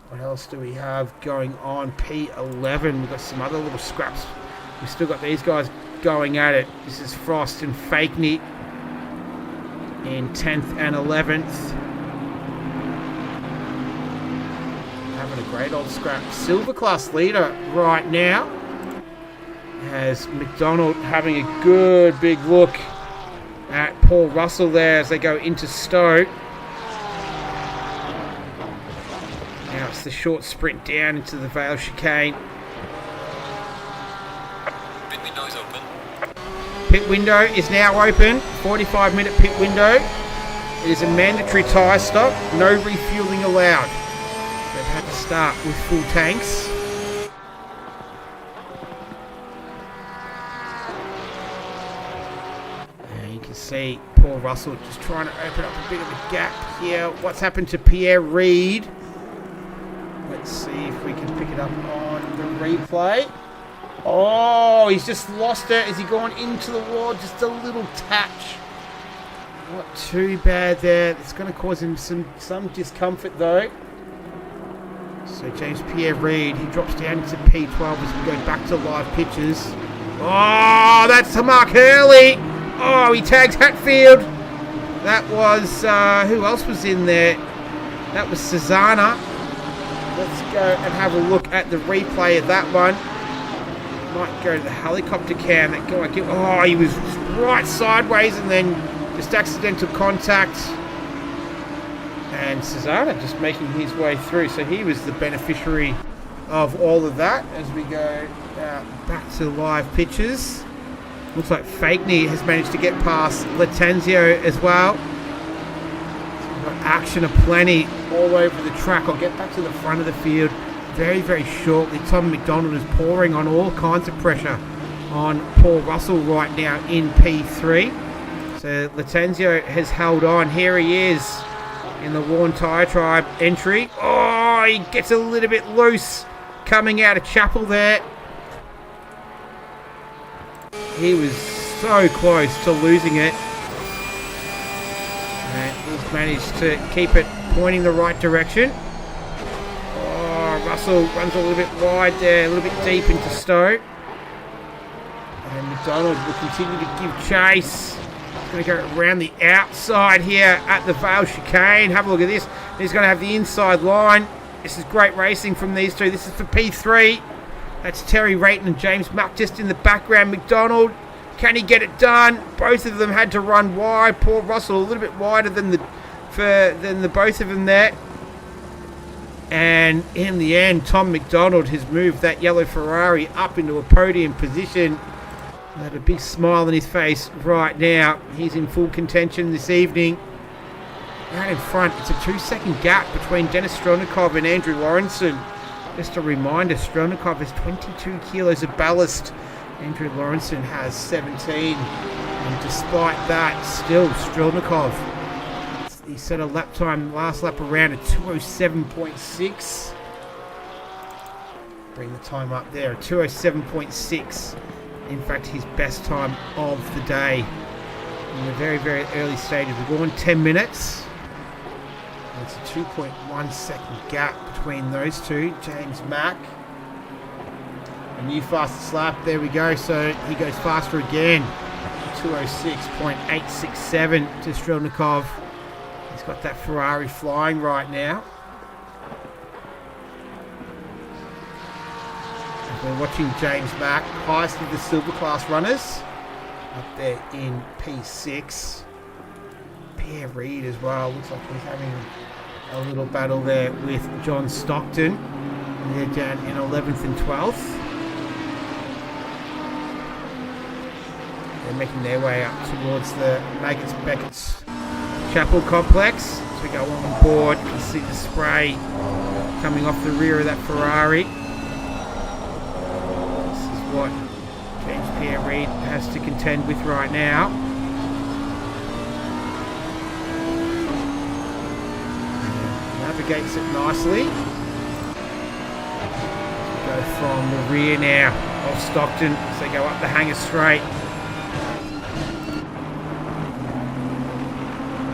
What else do we have going on? P11. We've got some other little scraps. We've still got these guys going at it. This is Frost and Fakeney in 10th and 11th. Having a great old scrap. Silver class leader right now. Has McDonald having a good big look at Paul Russell there as they go into Stowe. Now it's the short sprint down into the Vale chicane. Pit window is open. Pit window is now open. 45-minute pit window. It is a mandatory tyre stop. No refueling allowed. They've had to start with full tanks. See Paul Russell just trying to open up a bit of a gap here. What's happened to Pierre Reid? Let's see if we can pick it up on the replay. Oh, he's just lost it. Has he gone into the wall? Just a little touch. Not too bad there. It's going to cause him some discomfort though. So James Pierre Reid, he drops down into P12 as we go back to live pictures. Oh, that's Mark Hurley. Oh, he tags Hatfield. That was, who else was in there? That was Susanna. Let's go and have a look at the replay of that one. Might go to the helicopter cam. That guy, oh, he was right sideways and then just accidental contact. And Susanna just making his way through. So he was the beneficiary of all of that as we go back to live pictures. Looks like Fakeney has managed to get past Latenzio as well. So we've got action aplenty all over the track. I'll get back to the front of the field very, very shortly. Tom McDonald is pouring on all kinds of pressure on Paul Russell right now in P3. So Latenzio has held on. Here he is in the Worn Tyre Tribe entry. Oh, he gets a little bit loose coming out of Chapel there. He was so close to losing it. And he's managed to keep it pointing the right direction. Oh, Russell runs a little bit wide there, a little bit deep into Stowe. And McDonald will continue to give chase. He's going to go around the outside here at the Vale chicane. Have a look at this. He's going to have the inside line. This is great racing from these two. This is for P3. That's Terry Rayton and James Mack just in the background. McDonald, can he get it done? Both of them had to run wide. Paul Russell a little bit wider than the both of them there. And in the end, Tom McDonald has moved that yellow Ferrari up into a podium position. Got a big smile on his face right now. He's in full contention this evening. Out in front, it's a 2-second gap between Denis Strelnikov and Andrew Lawrenson. Just a reminder, Strelnikov has 22 kilos of ballast. Andrew Lawrenson has 17. And despite that, still Strelnikov, he set a lap time last lap around at 207.6. Bring the time up there, 207.6. In fact, his best time of the day in the very, very early stages. We're going 10 minutes. And it's a 2.1 second gap between those two. James Mack, a new fastest lap. There we go. So he goes faster again. 206.867 to Strelnikov. He's got that Ferrari flying right now. We're watching James Mack, highest of the silver class runners, up there in P6. Pierre Reid as well. Looks like he's having a little battle there with John Stockton. And they're down in 11th and 12th. They're making their way up towards the Maggots Beckett's Chapel complex. As we go on board, you can see the spray coming off the rear of that Ferrari. What James Pierre Reid has to contend with right now. Navigates it nicely. Go from the rear now of Stockton as they go up the hanger straight.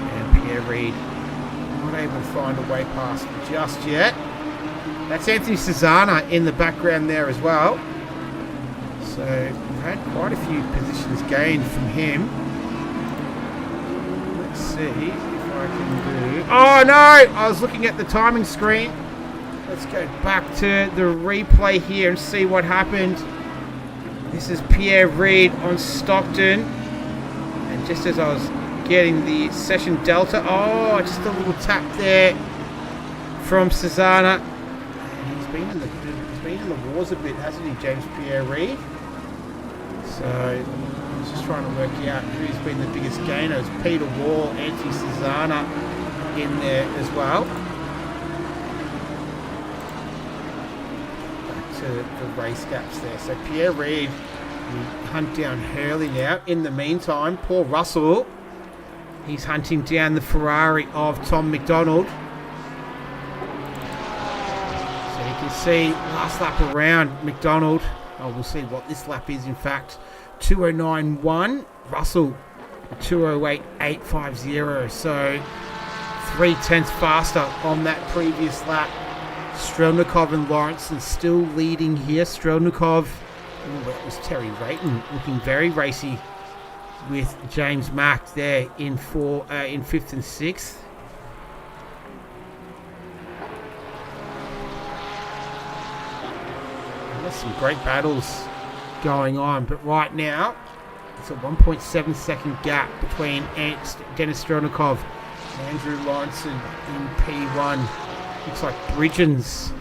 And Pierre Reid not able to find a way past just yet. That's Anthony Cesana in the background there as well. So we've had quite a few positions gained from him. Let's see if I can do... Oh no! I was looking at the timing screen. Let's go back to the replay here and see what happened. This is Pierre Reid on Stockton. And just as I was getting the session delta... Oh, just a little tap there from Cesana. And he's been in the wars a bit, hasn't he, James Pierre Reid? So, I was just trying to work out who's been the biggest gainers. Peter Wall, Anthony Cesana in there as well. Back to the race gaps there. So, Pierre Reid will hunt down Hurley now. In the meantime, Paul Russell, he's hunting down the Ferrari of Tom McDonald. So, you can see last lap around McDonald. Oh, we'll see what this lap is, in fact. 209.1. Russell, 208.850. So, 0.3 faster on that previous lap. Strelnikov and Lawrenson still leading here. Strelnikov, oh, that was Terry Rayton, looking very racy with James Mack there in 5th and 6th. There's some great battles going on, but right now it's a 1.7 second gap between Denis Strelnikov and Andrew Lawrenson in P1. Looks like Bridgens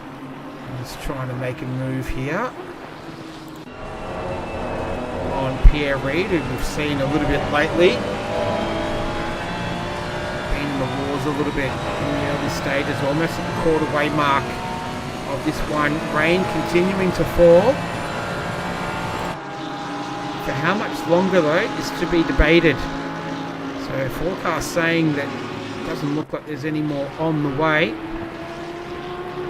is trying to make a move here on Pierre Reid, who we've seen a little bit lately. Been in the wars a little bit in the early stages, almost at the quarter-way mark of of this one. Rain continuing to fall. For how much longer, though, is to be debated. So forecast saying that it doesn't look like there's any more on the way.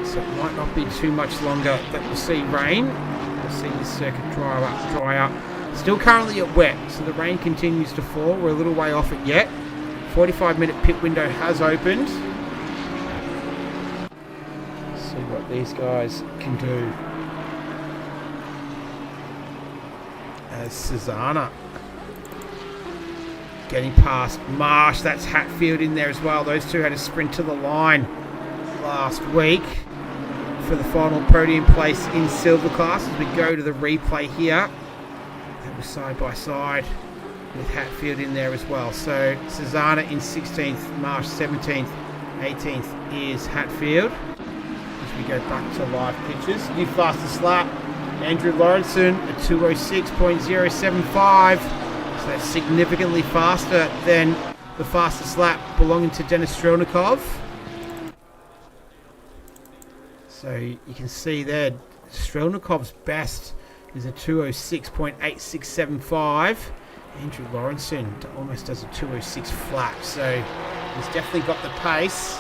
So it might not be too much longer that we'll see rain. We'll see this circuit dry up. Still currently at wet, so the rain continues to fall. We're a little way off it yet. 45-minute pit window has opened. See what these guys can do. As Susanna getting past Marsh. That's Hatfield in there as well. Those two had a sprint to the line last week for the final podium place in silver class. As we go to the replay here, that was side by side with Hatfield in there as well. So Susanna in 16th, Marsh 17th, 18th is Hatfield. As we go back to live pictures, new fastest lap, Andrew Lawrenson at 206.075. So that's significantly faster than the fastest lap belonging to Denis Strelnikov. So you can see there, Strelnikov's best is a 206.8675. Andrew Lawrenson almost does a 206 flat. So he's definitely got the pace.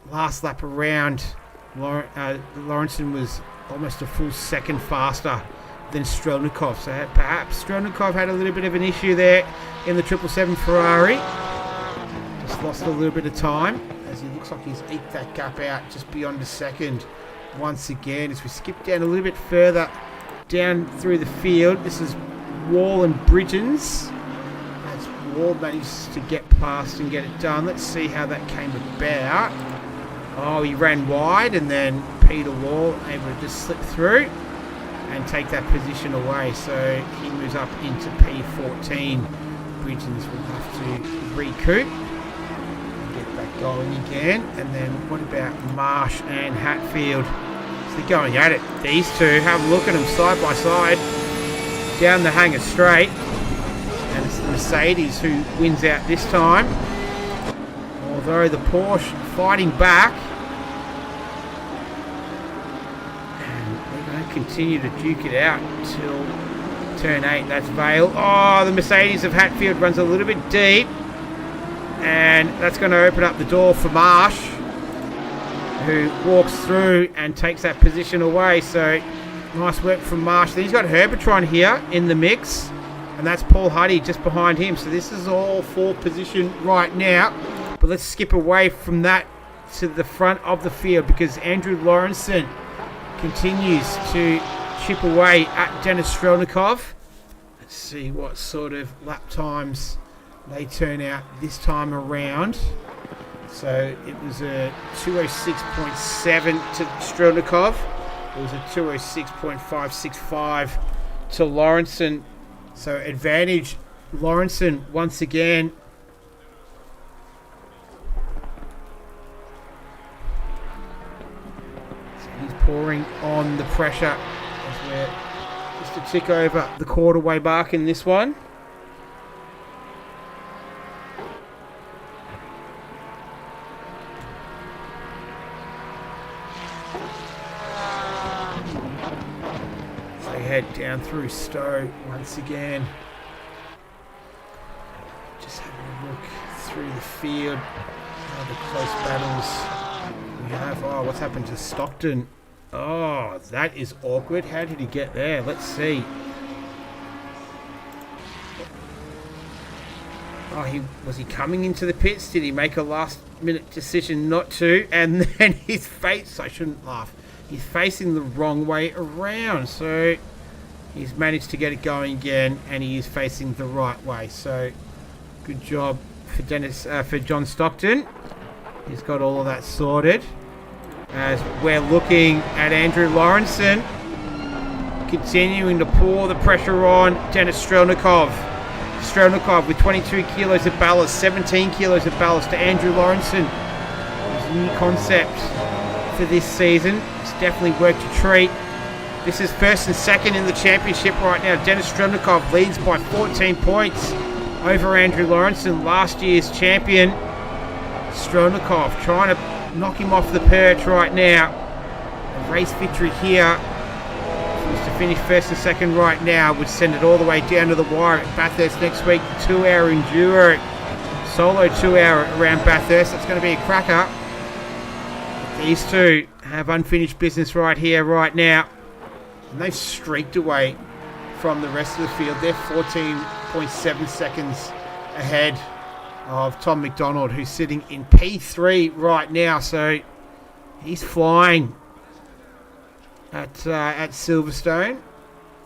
Last lap around, Lawrenson was almost a full second faster than Strelnikov. So perhaps Strelnikov had a little bit of an issue there in the 777 Ferrari. Just lost a little bit of time as he looks like he's eked that gap out just beyond a second once again. As we skip down a little bit further down through the field, this is Wall and Bridgens. As Wall managed to get past and get it done. Let's see how that came about. Oh, he ran wide and then Peter Wall able to just slip through and take that position away. So he moves up into P14. Bridgens will have to recoup and get back going again. And then what about Marsh and Hatfield? So they're going at it. These two, have a look at them side by side down the hangar straight. And it's the Mercedes who wins out this time. Although the Porsche fighting back. Continue to duke it out till turn 8. That's Vale. Oh, the Mercedes of Hatfield runs a little bit deep, and that's going to open up the door for Marsh, who walks through and takes that position away. So nice work from Marsh. Then he's got Herbertron here in the mix, and that's Paul Huddy just behind him. So this is all for position right now, but let's skip away from that to the front of the field because Andrew Lawrenson continues to chip away at Denis Strelnikov. Let's see what sort of lap times they turn out this time around. So it was a 206.7 to Strelnikov. It was a 206.565 to Lawrenson. So advantage Lawrenson once again. Pouring on the pressure as we're just a tick over the quarterway mark in this one. So they head down through Stowe once again. Just having a look through the field. Other close battles we have. Oh, what's happened to Stockton? Oh, that is awkward. How did he get there? Let's see. Oh, was he coming into the pits? Did he make a last-minute decision not to? And then his face, I shouldn't laugh, he's facing the wrong way around. So he's managed to get it going again, and he is facing the right way. So good job for John Stockton. He's got all of that sorted. As we're looking at Andrew Lawrenson continuing to pour the pressure on Denis Strelnikov. Strelnikov with 22 kilos of ballast, 17 kilos of ballast to Andrew Lawrenson. His new concept for this season. It's definitely worked a treat. This is first and second in the championship right now. Denis Strelnikov leads by 14 points over Andrew Lawrenson, last year's champion. Strelnikov trying to knock him off the perch right now. A race victory here, if he was to finish first and second right now, would send it all the way down to the wire at Bathurst next week. 2-hour enduro, solo 2-hour around Bathurst. That's going to be a cracker. These two have unfinished business right here, right now. And they've streaked away from the rest of the field. They're 14.7 seconds ahead of Tom McDonald, who's sitting in P3 right now. So he's flying at Silverstone.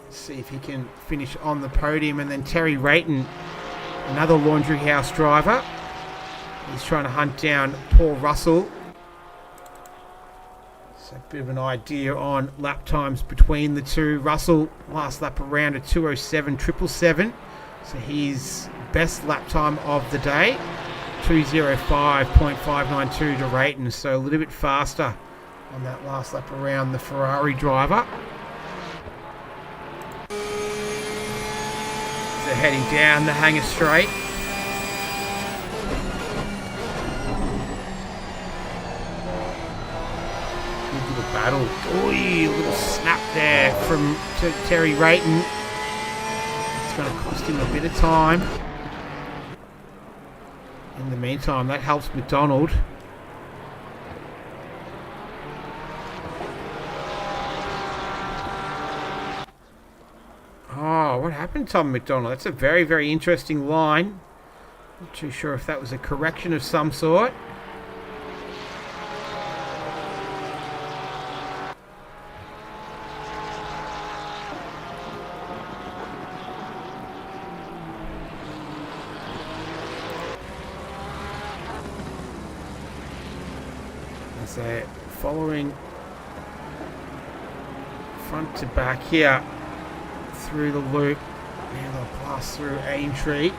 Let's see if he can finish on the podium. And then Terry Rayton, another Laundry House driver. He's trying to hunt down Paul Russell. So a bit of an idea on lap times between the two. Russell, last lap around a 2:07.777. So his best lap time of the day, 2:05.592 to Rayton. So a little bit faster on that last lap around the Ferrari driver. So heading down the Hanger Straight. Battle. Oy, a little snap there from Terry Rayton. It's going to cost him a bit of time. In the meantime, that helps McDonald. Oh, what happened to Tom McDonald? That's a very, very interesting line. Not too sure if that was a correction of some sort. So following front to back here through the loop. Now they'll pass through Aintree.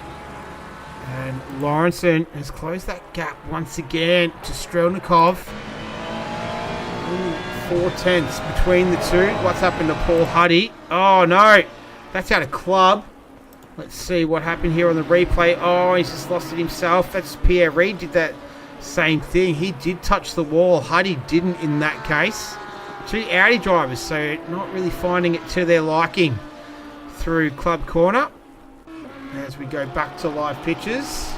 And Lawrenson has closed that gap once again to Strelnikov. 4/10 between the two. What's happened to Paul Huddy? Oh no, that's out of club. Let's see what happened here on the replay. Oh, he's just lost it himself. That's Pierre Reid did that same thing. He did touch the wall. Huddy didn't in that case. Two Audi drivers, so not really finding it to their liking through Club Corner. As we go back to live pictures.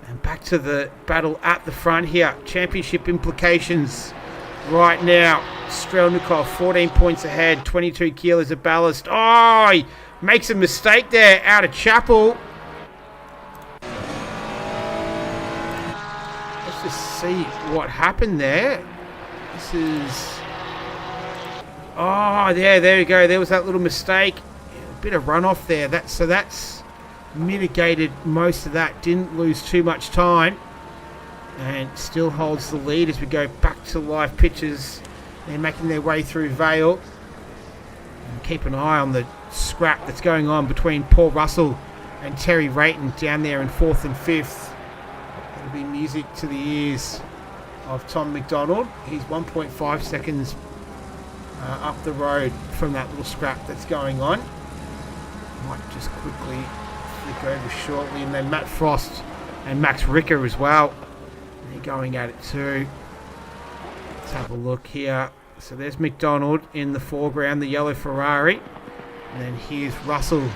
And back to the battle at the front here. Championship implications right now. Strelnikov 14 points ahead. 22 kilos of ballast. Oh, he makes a mistake there out of Chapel. Just see what happened there. This is... Oh, yeah, there we go. There was that little mistake. A bit of runoff there. So that's mitigated most of that. Didn't lose too much time. And still holds the lead as we go back to live pitches. They're making their way through Vale. And keep an eye on the scrap that's going on between Paul Russell and Terry Rayton down there in 4th and 5th. It'll be music to the ears of Tom McDonald. He's 1.5 seconds up the road from that little scrap that's going on. Might just quickly flick over shortly. And then Matt Frost and Max Ricker as well. They're going at it too. Let's have a look here. So there's McDonald in the foreground, the yellow Ferrari. And then here's Russell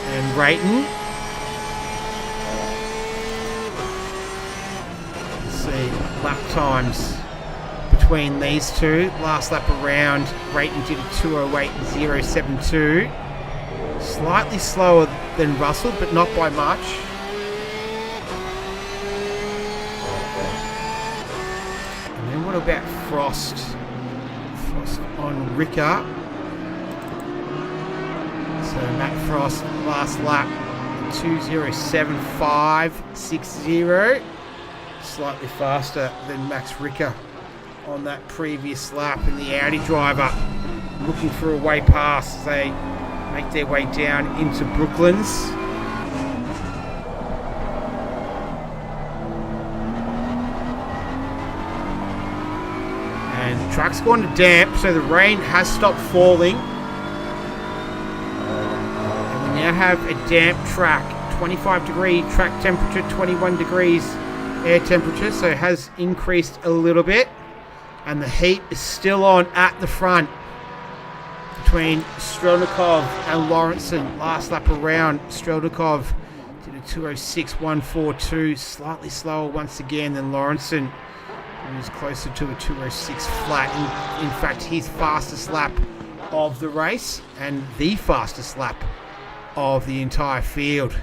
and Rayton. See lap times between these two. Last lap around, Rayton did a 2:08.072. Slightly slower than Russell, but not by much. And then what about Frost? Frost on Ricker. So Matt Frost, last lap, 2:07.560. Slightly faster than Max Ricker on that previous lap. And the Audi driver looking for a way past as they make their way down into Brooklands. And the track's gone to damp, so the rain has stopped falling. And we now have a damp track. 25 degree track temperature, 21 degrees air temperature, so it has increased a little bit. And the heat is still on at the front between Strelnikov and Lawrenson. Last lap around, Strelnikov did a 2:06.142, slightly slower once again than Lawrenson. He was closer to a 2:06 flat. In fact, his fastest lap of the race and the fastest lap of the entire field.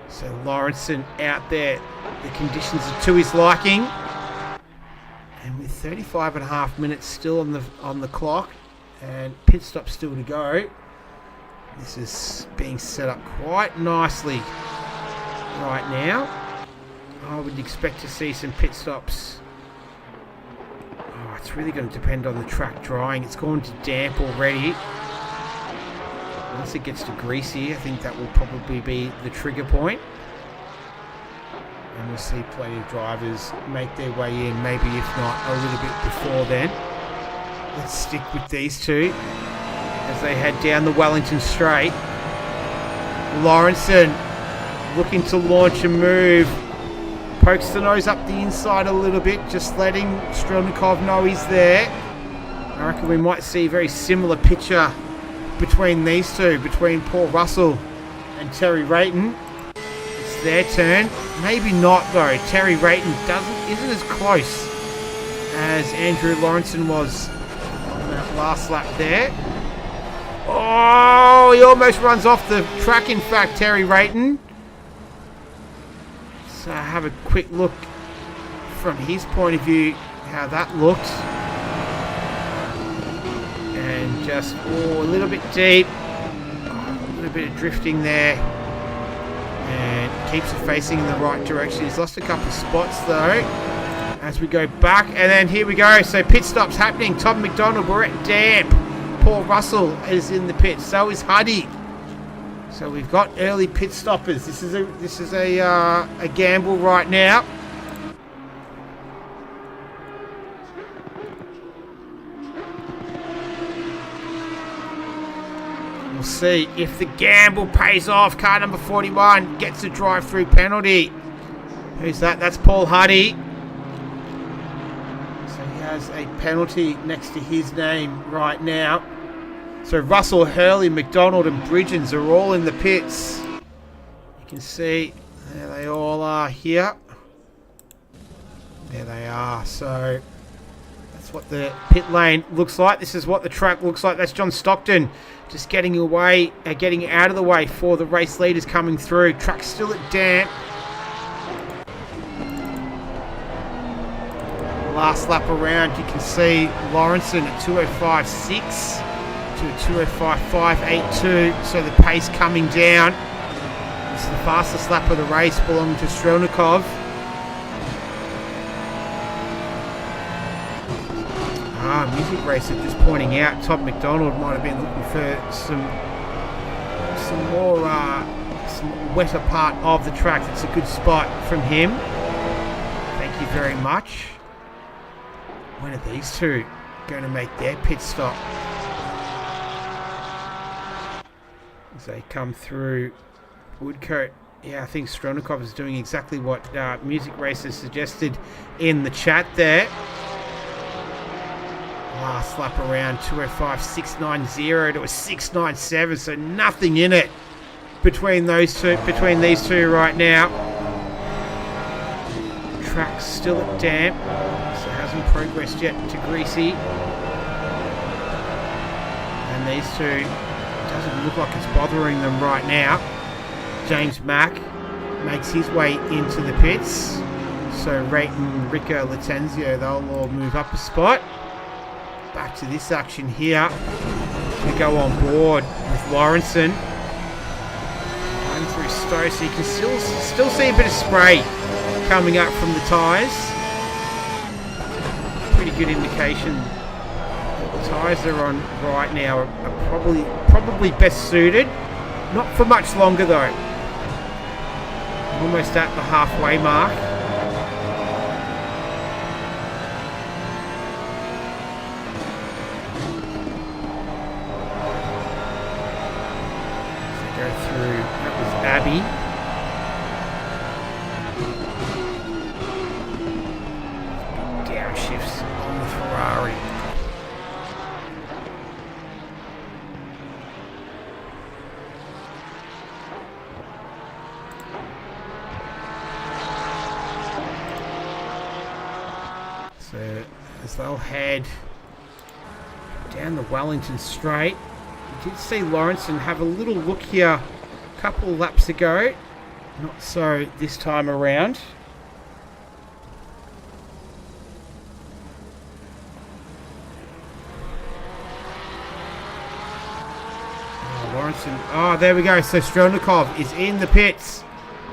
So Lawrenson out there, the conditions are to his liking. And with 35.5 minutes still on the clock and pit stop still to go, this is being set up quite nicely right now. I would expect to see some pit stops. Oh, it's really going to depend on the track drying. It's gone to damp already. Once it gets to greasy, I think that will probably be the trigger point. And we'll see plenty of drivers make their way in, maybe if not a little bit before then. Let's stick with these two as they head down the Wellington Straight. Lawrenson looking to launch a move. Pokes the nose up the inside a little bit, just letting Strelnikov know he's there. I reckon we might see a very similar picture between these two, between Paul Russell and Terry Rayton. It's their turn. Maybe not though. Terry Rayton isn't as close as Andrew Lawrenson was on that last lap there. Oh, he almost runs off the track, in fact, Terry Rayton. So have a quick look from his point of view how that looked. And just, a little bit deep. A little bit of drifting there. And keeps it facing in the right direction. He's lost a couple of spots though as we go back. And then here we go. So pit stops happening. Tom McDonald, we're at damp. Paul Russell is in the pit. So is Huddy. So we've got early pit stoppers. This is a gamble right now. We'll see if the gamble pays off. Car number 41 gets a drive-through penalty. Who's that? That's Paul Huddy. So he has a penalty next to his name right now. So Russell, Hurley, McDonald and Bridgens are all in the pits. You can see there they all are here. There they are. So that's what the pit lane looks like. This is what the track looks like. That's John Stockton just getting away, getting out of the way for the race leaders coming through. Track's still at damp. Last lap around, you can see Lawrenson at 2:05.6 to 2:05.582. So the pace coming down. This is the fastest lap of the race, belonging to Strelnikov. Music Racer just pointing out Tom McDonald might have been looking for some wetter part of the track. That's a good spot from him. Thank you very much. When are these two going to make their pit stop? As they come through Woodcote. Yeah, I think Strelnikov is doing exactly what Music Racer suggested in the chat there. Last lap around 2:05.690 to a 6:97, so nothing in it between these two right now. Track's still at damp, so hasn't progressed yet to greasy. And these two, doesn't look like it's bothering them right now. James Mack makes his way into the pits. So Rayton, Ricker, Latenzio, they'll all move up a spot. Back to this action here. We go on board with Lawrenson. Going through Stowe, so you can still see a bit of spray coming up from the tyres. Pretty good indication that the tyres they're on right now are probably best suited. Not for much longer though. Almost at the halfway mark. Abbey. Downshifts on the Ferrari. as they'll head down the Wellington Straight. We did see Lawrenson have a little look here a couple of laps ago. Not so this time around. Lawrenson. Oh, there we go. So Strelnikov is in the pits.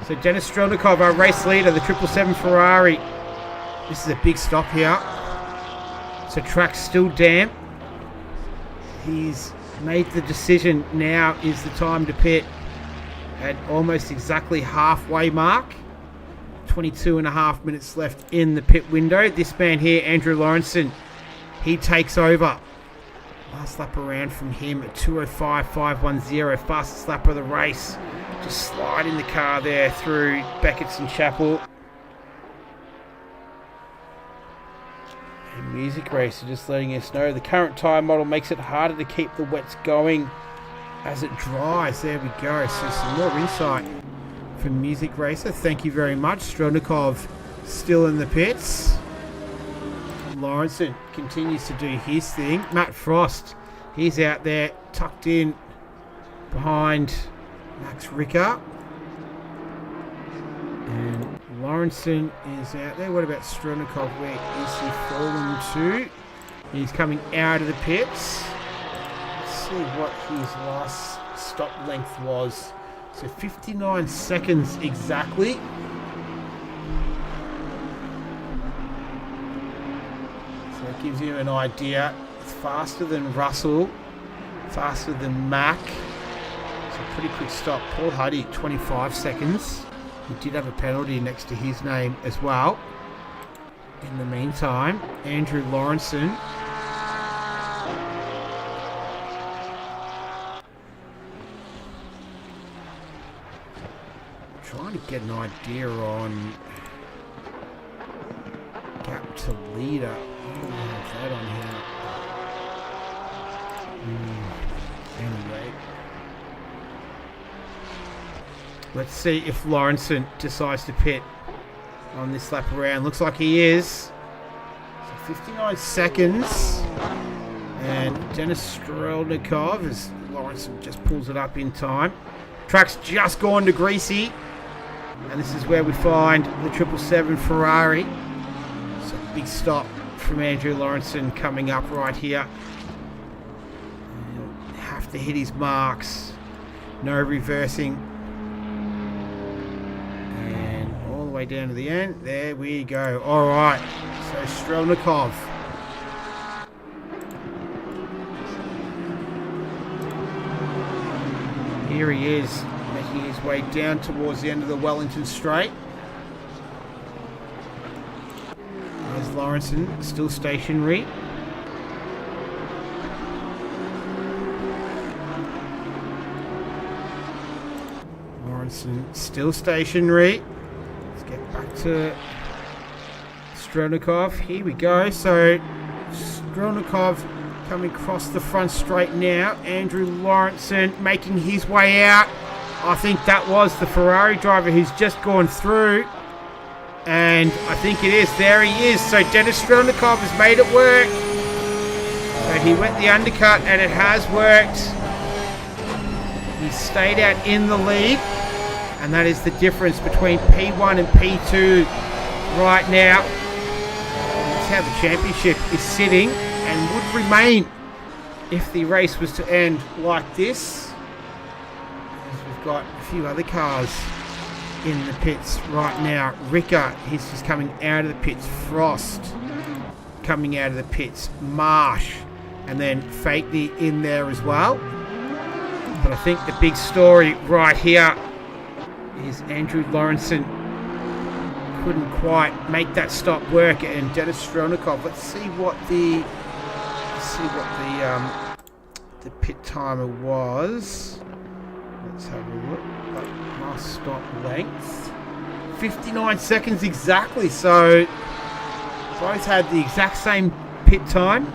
So Denis Strelnikov, our race leader, the 777 Ferrari. This is a big stop here. So track's still damp. He's made the decision. Now is the time to pit at almost exactly halfway mark. 22.5 minutes left in the pit window. This man here, Andrew Lawrenson, he takes over. Last lap around from him at 2:05.510, fastest lap of the race. Just sliding the car there through Beckett's and Chapel. And Music Racer just letting us know the current tyre model makes it harder to keep the wets going as it dries. There we go. So some more insight from Music Racer. Thank you very much. Strelnikov still in the pits. Lawrenson continues to do his thing. Matt Frost, he's out there tucked in behind Max Ricker. And Lawrenson is out there. What about Strelnikov? Where is he fallen to? He's coming out of the pits. Let's see what his last stop length was. So 59 seconds exactly. Gives you an idea. It's faster than Russell, faster than Mack. It's a pretty quick stop. Paul Huddy, 25 seconds. He did have a penalty next to his name as well. In the meantime, Andrew Lawrenson. Trying to get an idea on gap to leader. That on here. Anyway, let's see if Lawrenson decides to pit on this lap around. Looks like he is. So 59 seconds. And Denis Strelnikov, as Lawrenson just pulls it up in time. Track's just gone to greasy. And this is where we find the 777 Ferrari. So big stop from Andrew Lawrenson coming up right here. He'll have to hit his marks. No reversing. And all the way down to the end. There we go. All right. So Strelnikov. Here he is, making his way down towards the end of the Wellington Straight. Lawrenson still stationary. Lawrenson still stationary. Let's get back to Strelnikov. Here we go. So Strelnikov coming across the front straight now. Andrew Lawrenson making his way out. I think that was the Ferrari driver who's just gone through. And I think it is. There he is. So Denis Strelnikov has made it work. So he went the undercut and it has worked. He stayed out in the lead. And that is the difference between P1 and P2 right now. That's how the championship is sitting and would remain if the race was to end like this. As we've got a few other cars in the pits right now. Ricker, he's just coming out of the pits. Frost coming out of the pits. Marsh, and then Fakey in there as well. But I think the big story right here is Andrew Lawrenson couldn't quite make that stop work, and Denis Strelnikov. Let's see what the pit timer was. Let's have a look. Last stop length 59 seconds exactly. So both had the exact same pit time,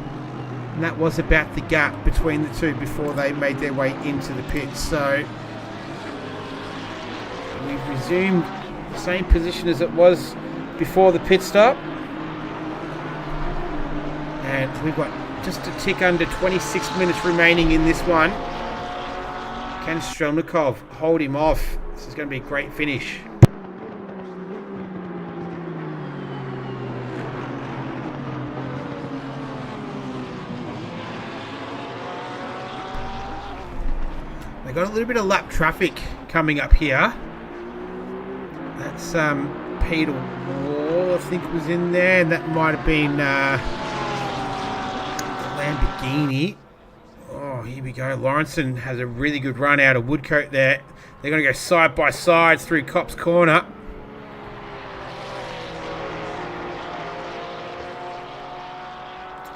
and that was about the gap between the two before they made their way into the pits. So we've resumed the same position as it was before the pit stop. And we've got just a tick under 26 minutes remaining in this one. Can Strelnikov hold him off? This is going to be a great finish. They got a little bit of lap traffic coming up here. That's Peter Wall, I think, was in there, and that might have been the Lamborghini. Oh, here we go. Lawrenson has a really good run out of Woodcote there. They're going to go side by side through Cops Corner.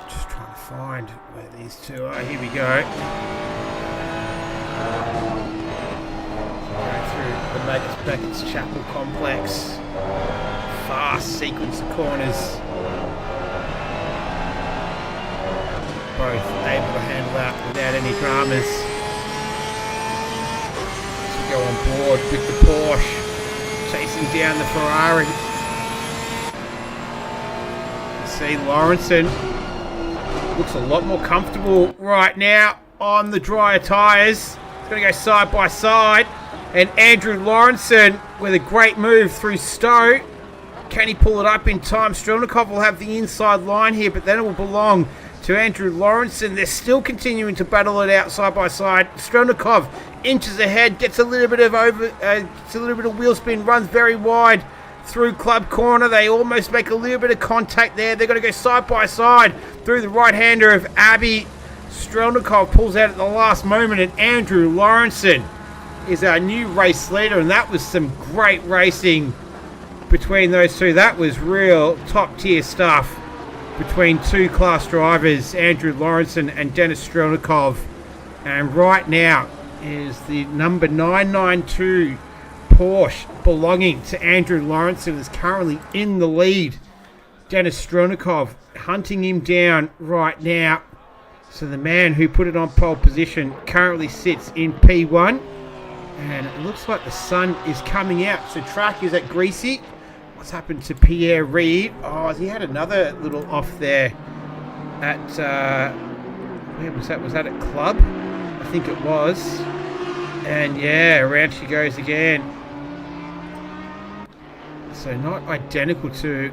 Just trying to find where these two are. Here we go. Going through the Magus Beckett's Chapel complex. Fast sequence of corners. Both able to handle that without any dramas. So go on board with the Porsche, chasing down the Ferrari. You see Lawrenson looks a lot more comfortable right now on the drier tyres. He's going to go side by side. And Andrew Lawrenson with a great move through Stowe. Can he pull it up in time? Strelnikov will have the inside line here, but then it will belong to Andrew Lawrenson. They're still continuing to battle it out side by side. Strelnikov inches ahead, gets a little bit of wheel spin, runs very wide through Club Corner. They almost make a little bit of contact there. They're going to go side by side through the right-hander of Abbey. Strelnikov pulls out at the last moment, and Andrew Lawrenson is our new race leader, and that was some great racing between those two. That was real top-tier stuff between two class drivers, Andrew Lawrenson and Dennis Strelnikov. And right now is the number 992 Porsche belonging to Andrew Lawrenson is currently in the lead. Dennis Strelnikov hunting him down right now. So the man who put it on pole position currently sits in P1. And it looks like the sun is coming out. So track is at Greasy. What's happened to Pierre Reid? Oh, he had another little off there at, where was that? Was that at Club? I think it was. And yeah, around she goes again. So not identical to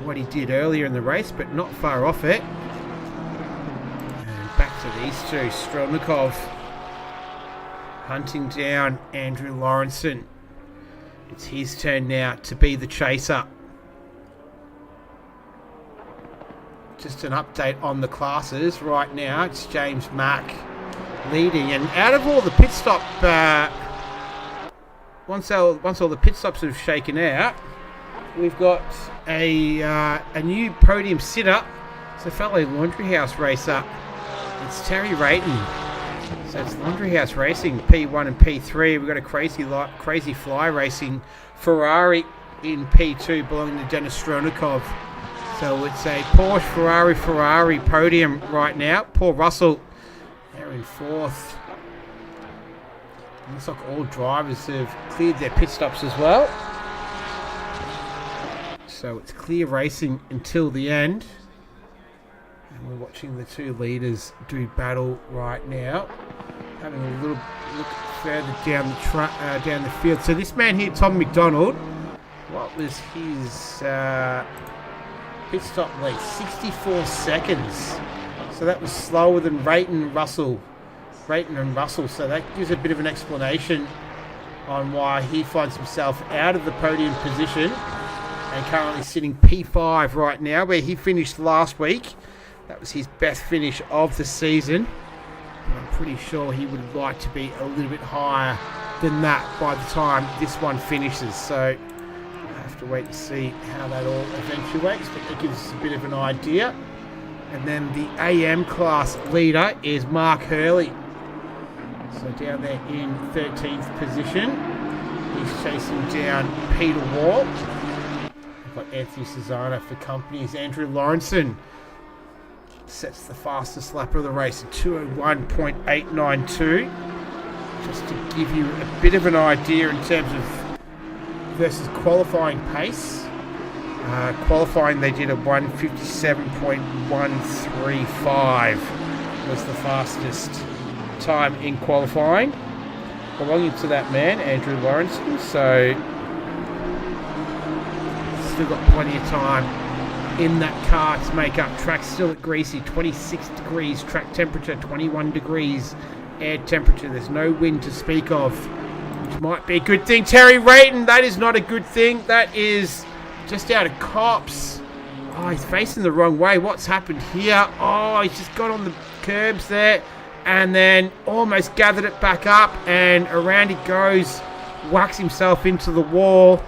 what he did earlier in the race, but not far off it. And back to these two. Strelnikov hunting down Andrew Lawrenson. It's his turn now to be the chaser. Just an update on the classes right now. It's James Mack leading, and out of all the pit stop, once all the pit stops have shaken out, we've got a new podium sitter. It's a fellow Laundry House racer. It's Terry Rayton. So it's Laundry House Racing, P1 and P3. We've got a crazy fly racing Ferrari in P2 belonging to Dennis Strelnikov. So it's a Porsche Ferrari podium right now. Paul Russell, they're in fourth. Looks like all drivers have cleared their pit stops as well. So it's clear racing until the end. And we're watching the two leaders do battle right now. Having a little look further down the field. So this man here, Tom McDonald, what was his pit stop lead? 64 seconds. So that was slower than Rayton and Russell. So that gives a bit of an explanation on why he finds himself out of the podium position and currently sitting P5 right now, where he finished last week. That was his best finish of the season. I'm pretty sure he would like to be a little bit higher than that by the time this one finishes. So I have to wait and see how that all eventuates, but that gives us a bit of an idea. And then the AM class leader is Mark Hurley. So down there in 13th position. He's chasing down Peter Wall. We've got Anthony Cesana for companies. Andrew Lawrenson sets the fastest lap of the race at 201.892. Just to give you a bit of an idea in terms of versus qualifying pace. Qualifying, they did a 1:57.135 was the fastest time in qualifying, belonging to that man, Andrew Lawrenson. So still got plenty of time in that car to make up. Track's still at greasy, 26 degrees, track temperature 21 degrees, air temperature. There's no wind to speak of, which might be a good thing. Terry Rayton, that is not a good thing. That is just out of cops. Oh, he's facing the wrong way. What's happened here? Oh, he's just got on the curbs there and then almost gathered it back up, and around he goes, whacks himself into the wall.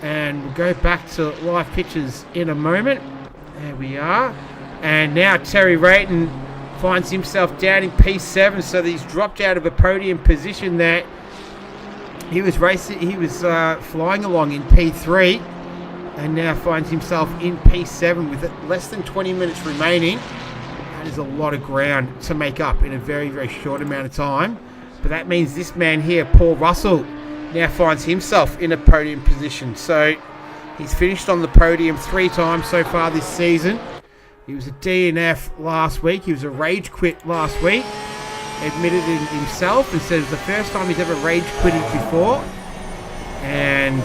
And we'll go back to live pictures in a moment. There we are. And now Terry Rayton finds himself down in P7, so that he's dropped out of a podium position there. He was flying along in P3, and now finds himself in P7 with less than 20 minutes remaining. That is a lot of ground to make up in a very, very short amount of time. But that means this man here, Paul Russell, now finds himself in a podium position. So he's finished on the podium 3 times so far this season. He was a DNF last week. He was a rage quit last week. Admitted it himself and says the first time he's ever rage quitted before. And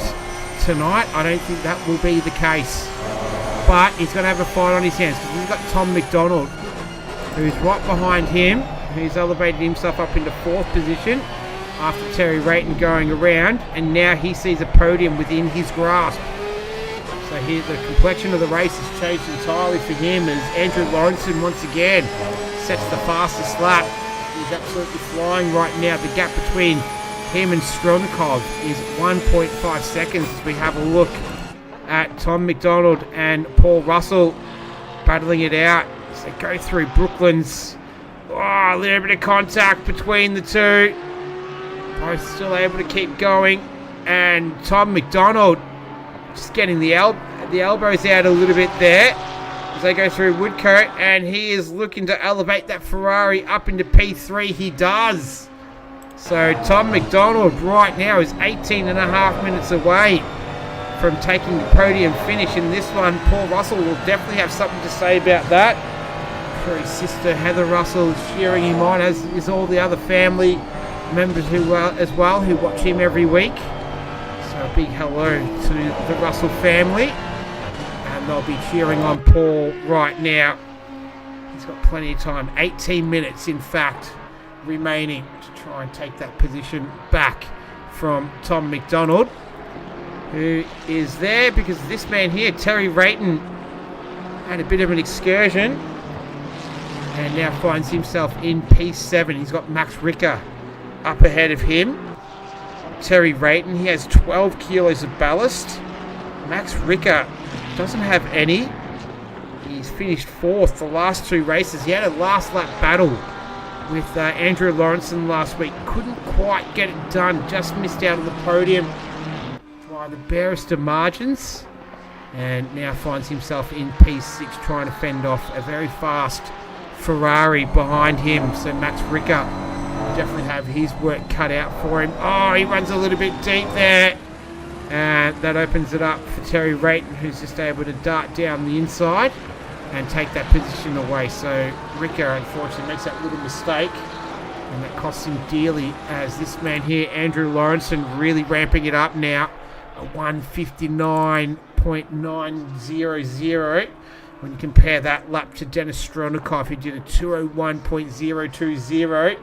tonight, I don't think that will be the case. But he's going to have a fight on his hands, because he's got Tom McDonald, who's right behind him, who's elevated himself up into 4th position after Terry Rayton going around, and now he sees a podium within his grasp. So here the complexion of the race has changed entirely for him, as Andrew Lawrenson once again sets the fastest lap. He's absolutely flying right now. The gap between him and Stronikov is 1.5 seconds as we have a look at Tom McDonald and Paul Russell battling it out as they go through Brooklands. Oh, a little bit of contact between the two. Both still able to keep going, and Tom McDonald just getting the elbows out a little bit there as they go through Woodcote, and he is looking to elevate that Ferrari up into P3. He does. So Tom McDonald right now is 18.5 minutes away from taking the podium finish in this one. Paul Russell will definitely have something to say about that. For his sister Heather Russell is cheering him on, as is all the other family members who watch him every week. So a big hello to the Russell family, and they'll be cheering on Paul right now. He's got plenty of time, 18 minutes in fact remaining to try and take that position back from Tom McDonald, who is there because this man here, Terry Rayton, had a bit of an excursion and now finds himself in P7. He's got Max Ricker up ahead of him. Terry Rayton, he has 12 kilos of ballast. Max Ricker doesn't have any. He's finished 4th the last 2 races. He had a last lap battle with Andrew Lawrenson last week. Couldn't quite get it done. Just missed out on the podium by the barest of margins. And now finds himself in P6 trying to fend off a very fast Ferrari behind him. So Max Ricker definitely have his work cut out for him. Oh, he runs a little bit deep there. And that opens it up for Terry Rayton, who's just able to dart down the inside and take that position away. So Ricker unfortunately makes that little mistake, and that costs him dearly, as this man here, Andrew Lawrenson, really ramping it up now. A 1:59.900. When you compare that lap to Denis Stronikov, who did a 2:01.020.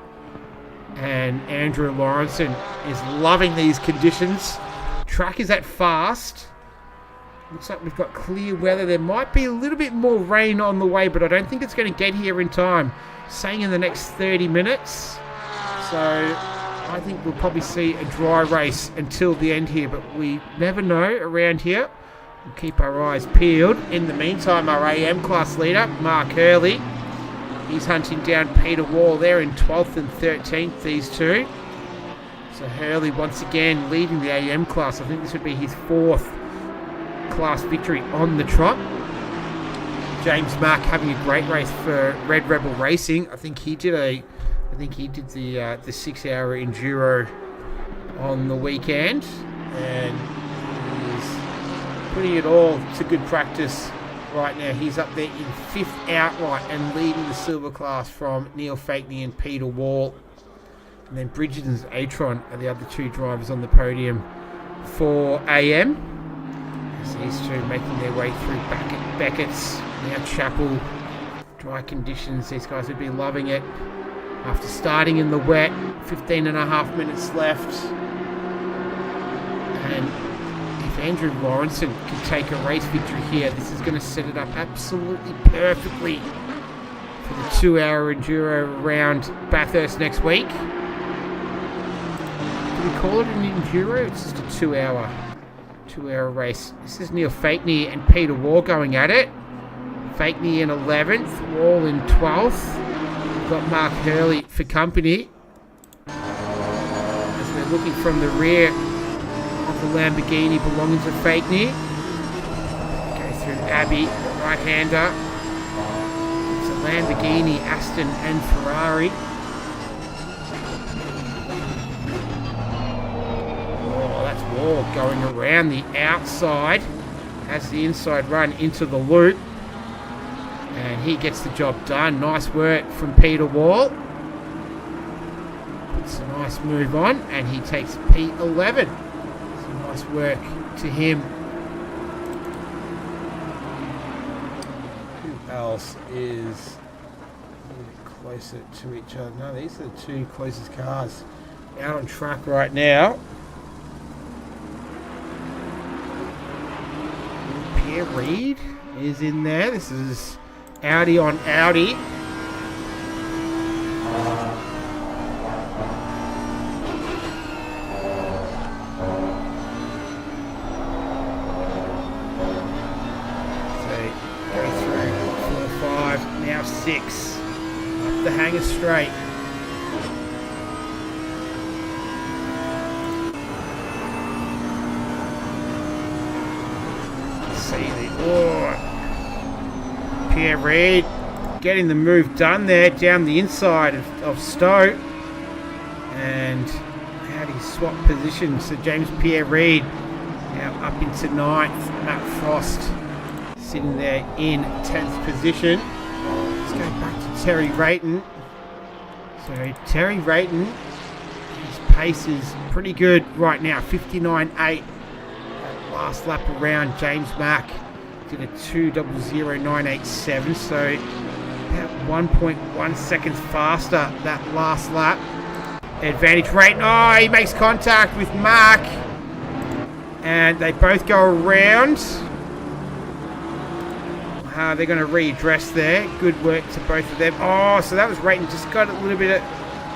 And Andrew Lawrenson is loving these conditions. Track is at fast. Looks like we've got clear weather. There might be a little bit more rain on the way, but I don't think it's going to get here in time. Saying in the next 30 minutes. So I think we'll probably see a dry race until the end here, but we never know around here. We'll keep our eyes peeled. In the meantime, our AM class leader, Mark Hurley, he's hunting down Peter Wall there in 12th and 13th, these two. So Hurley once again leading the AM class. I think this would be his 4th class victory on the trot. James Mack having a great race for Red Rebel Racing. I think he did the 6-hour enduro on the weekend, and he's putting it all to good practice right now. He's up there in 5th outright and leading the silver class from Neil Fakeney and Peter Wall. And then Bridgerton's Atron are the other 2 drivers on the podium for AM. As these 2 making their way through Beckett's, now Chapel. Dry conditions, these guys would be loving it. After starting in the wet, 15.5 minutes left. And if Andrew Lawrenson can take a race victory here, this is going to set it up absolutely perfectly for the 2-hour enduro around Bathurst next week. Do we call it an enduro? It's just a 2-hour race. This is Neil Fakeney and Peter Wall going at it. Fakeney in 11th, Wall in 12th. We've got Mark Hurley for company. As we're looking from the rear of the Lamborghini belonging to Fakeney. Go through Abbey, right-hander. It's a Lamborghini, Aston and Ferrari. Oh, that's Wall going around the outside. Has the inside run into the loop. And he gets the job done. Nice work from Peter Wall. Puts a nice move on, and he takes P11. So nice work to him. Who else is a little bit closer to each other? No, these are the 2 closest cars out on track right now. Pierre Reid is in there. This is Audi on Audi. So go through 4, 5, now 6. Up the hanger straight. See the Pierre Reid getting the move done there down the inside of Stowe. And how do you swap positions? So James Pierre Reid now up into 9th. Matt Frost sitting there in 10th position. Let's go back to Terry Rayton. So Terry Rayton, his pace is pretty good right now. 59.8. Last lap around, James Mack did a 2:00.987, so about 1.1 seconds faster that last lap. Advantage Rayton. Oh, he makes contact with Mack, and they both go around. They're going to readdress there. Good work to both of them. Oh, so that was Rayton. Just got a little bit of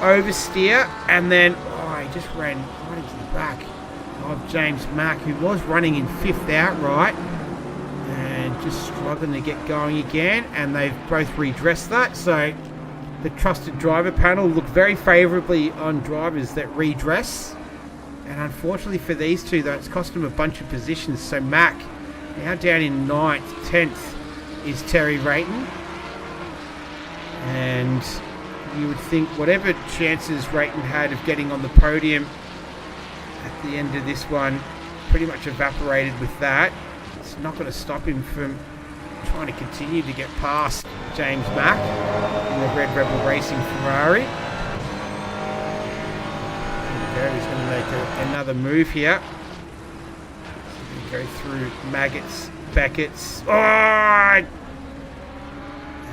oversteer, and then he just ran right into the back of James Mack, who was running in 5th outright. Just struggling to get going again, and they've both redressed that. So the trusted driver panel look very favourably on drivers that redress, and unfortunately for these 2 though, it's cost them a bunch of positions. So Mack now down in 9th, 10th is Terry Rayton, and you would think whatever chances Rayton had of getting on the podium at the end of this one pretty much evaporated with that. It's not going to stop him from trying to continue to get past James Mack in the Red Rebel Racing Ferrari. There we go. He's going to make another move here. He's going to go through Maggots, Beckett's. Oh!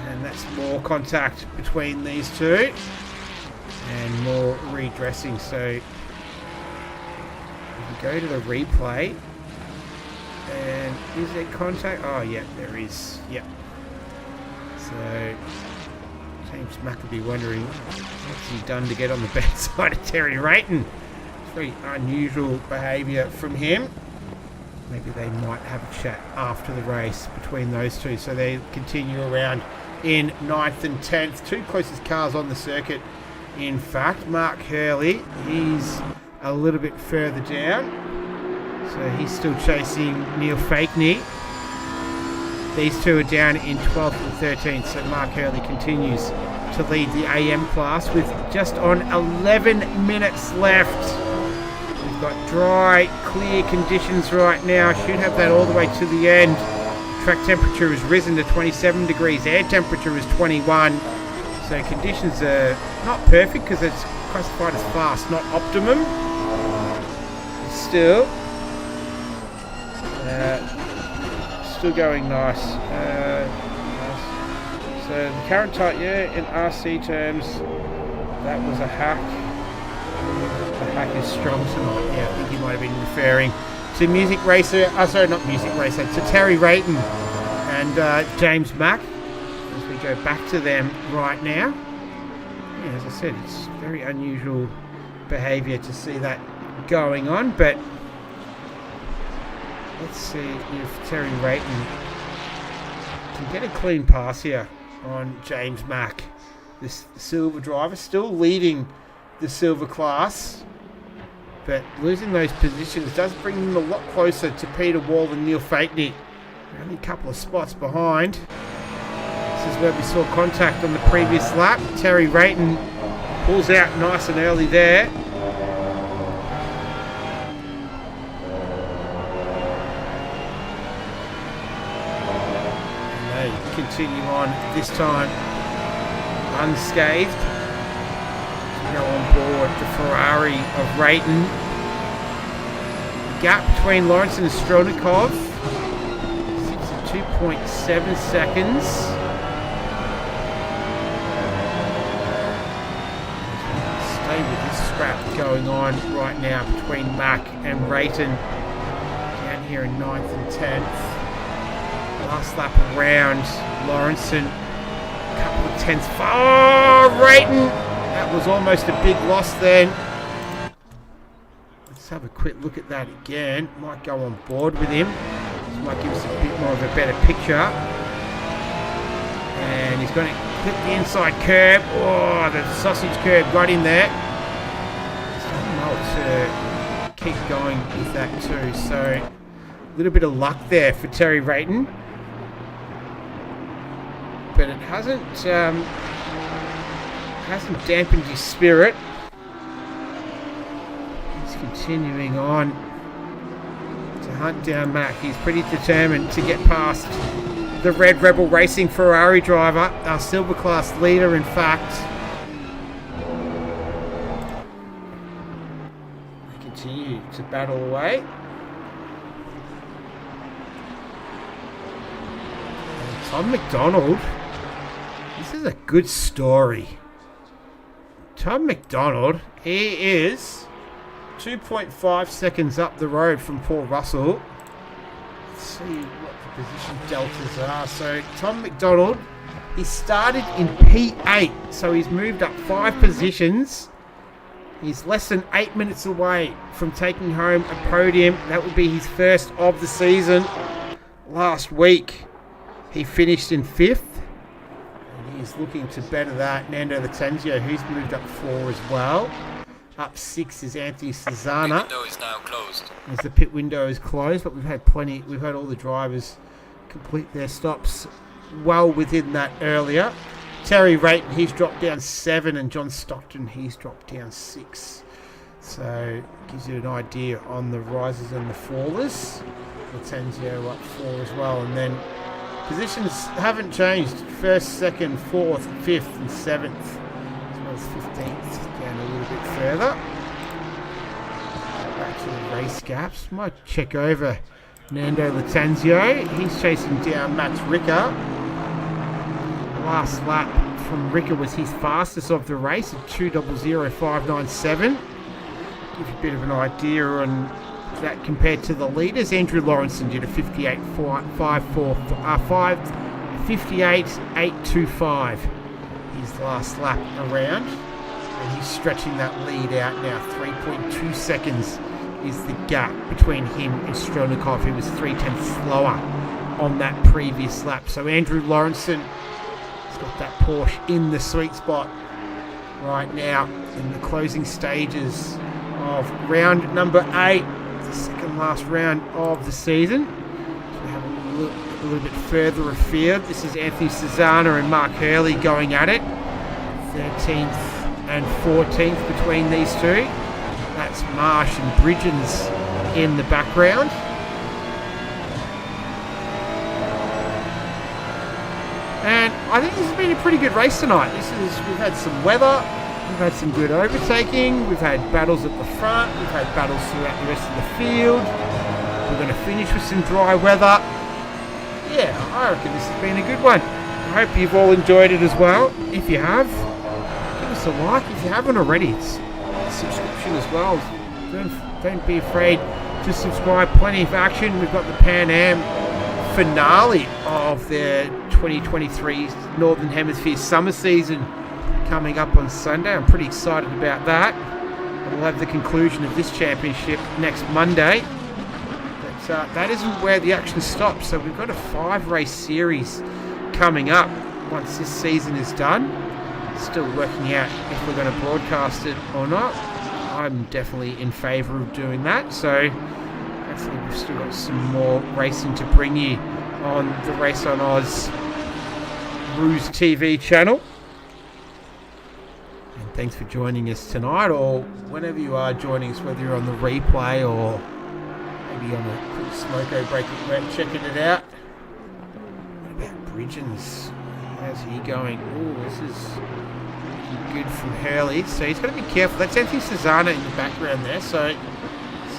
And that's more contact between these 2 and more redressing. So if we go to the replay, and is there contact? Oh, yeah, there is. Yep. So James Mack will be wondering what's he done to get on the bad side of Terry Rayton. It's very unusual behaviour from him. Maybe they might have a chat after the race between those 2. So they continue around in 9th and 10th. 2 closest cars on the circuit. In fact, Mark Hurley, he's a little bit further down. So he's still chasing Neil Fakeney. These 2 are down in 12th and 13th. So Mark Hurley continues to lead the AM class with just on 11 minutes left. We've got dry, clear conditions right now. Should have that all the way to the end. Track temperature has risen to 27 degrees. Air temperature is 21. So conditions are not perfect because it's classified as fast, not optimum. Still going nice. So the current type, in RC terms, that was a hack. The hack is strong tonight. Yeah, I think he might have been referring to Music Racer. Sorry, not Music Racer. To Terry Rayton and James Mack. As we go back to them right now. Yeah, as I said, it's very unusual behaviour to see that going on, but let's see if Terry Rayton can get a clean pass here on James Mack. This silver driver still leading the silver class, but losing those positions does bring him a lot closer to Peter Wall and Neil Fakeney. Only a couple of spots behind. This is where we saw contact on the previous lap. Terry Rayton pulls out nice and early there. Continue on this time unscathed to go on board the Ferrari of Rayton. The gap between Lawrence and Stronikov sits at 2.7 seconds. Stay with this scrap going on right now between Mack and Rayton down here in 9th and 10th. Last lap around, Lawrenson, a couple of tenths. Oh, Rayton! That was almost a big loss then. Let's have a quick look at that again. Might go on board with him. This might give us a bit more of a better picture. And he's going to clip the inside curb. Oh, the sausage curb got in there. He's done well to keep going with that too. So, a little bit of luck there for Terry Rayton. But it hasn't dampened his spirit. He's continuing on to hunt down Mack. He's pretty determined to get past the Red Rebel Racing Ferrari driver, our silver class leader in fact. They continue to battle away. And Tom McDonald. This is a good story. Tom McDonald, he is 2.5 seconds up the road from Paul Russell. Let's see what the position deltas are. So Tom McDonald, he started in P8, so he's moved up 5 positions. He's less than 8 minutes away from taking home a podium. That would be his first of the season. Last week, he finished in 5th. He's looking to better that. Nando Latenzio, who's moved up 4 as well. Up 6 is Anthony Cesana. The window is now closed. As the pit window is closed, but we've had all the drivers complete their stops well within that earlier. Terry Rayton, he's dropped down 7, and John Stockton, he's dropped down 6. So, gives you an idea on the risers and the fallers. Latenzio up 4 as well, and then positions haven't changed. 1st, 2nd, 4th, 5th and 7th. As well as 15th. Down a little bit further. Back to the race gaps. Might check over Nando Latenzio. He's chasing down Max Ricker. Last lap from Ricker was his fastest of the race at 2:00.597. Give you a bit of an idea on that compared to the leaders. Andrew Lawrenson did a 58.825 his last lap around, and he's stretching that lead out now. 3.2 seconds is the gap between him and Stronikov, who was 0.3 slower on that previous lap. So Andrew Lawrenson has got that Porsche in the sweet spot right now in the closing stages of round number 8. Second last round of the season. So we have a little bit further afield. This is Anthony Cesana and Mark Hurley going at it. 13th and 14th between these two. That's Marsh and Bridgens in the background. And I think this has been a pretty good race tonight. We've had some weather, we've had some good overtaking, we've had battles at the front, we've had battles throughout the rest of the field. We're going to finish with some dry weather. Yeah, I reckon this has been a good one. I hope you've all enjoyed it as well. If you have, give us a like. If you haven't already, it's a subscription as well. Don't be afraid to subscribe. Plenty of action. We've got the Pan Am finale of the 2023 Northern Hemisphere summer season coming up on Sunday. I'm pretty excited about that. We'll have the conclusion of this championship next Monday. But that isn't where the action stops. So we've got a 5-race series coming up once this season is done. Still working out if we're going to broadcast it or not. I'm definitely in favour of doing that. So hopefully we've still got some more racing to bring you on the Race on Oz Ruse TV channel. And thanks for joining us tonight, or whenever you are joining us, whether you're on the replay or maybe on a quick smoko break at work, checking it out. What about Bridgens? How's he going? Oh, this is good from Hurley. So he's got to be careful. That's Anthony Susanna in the background there. So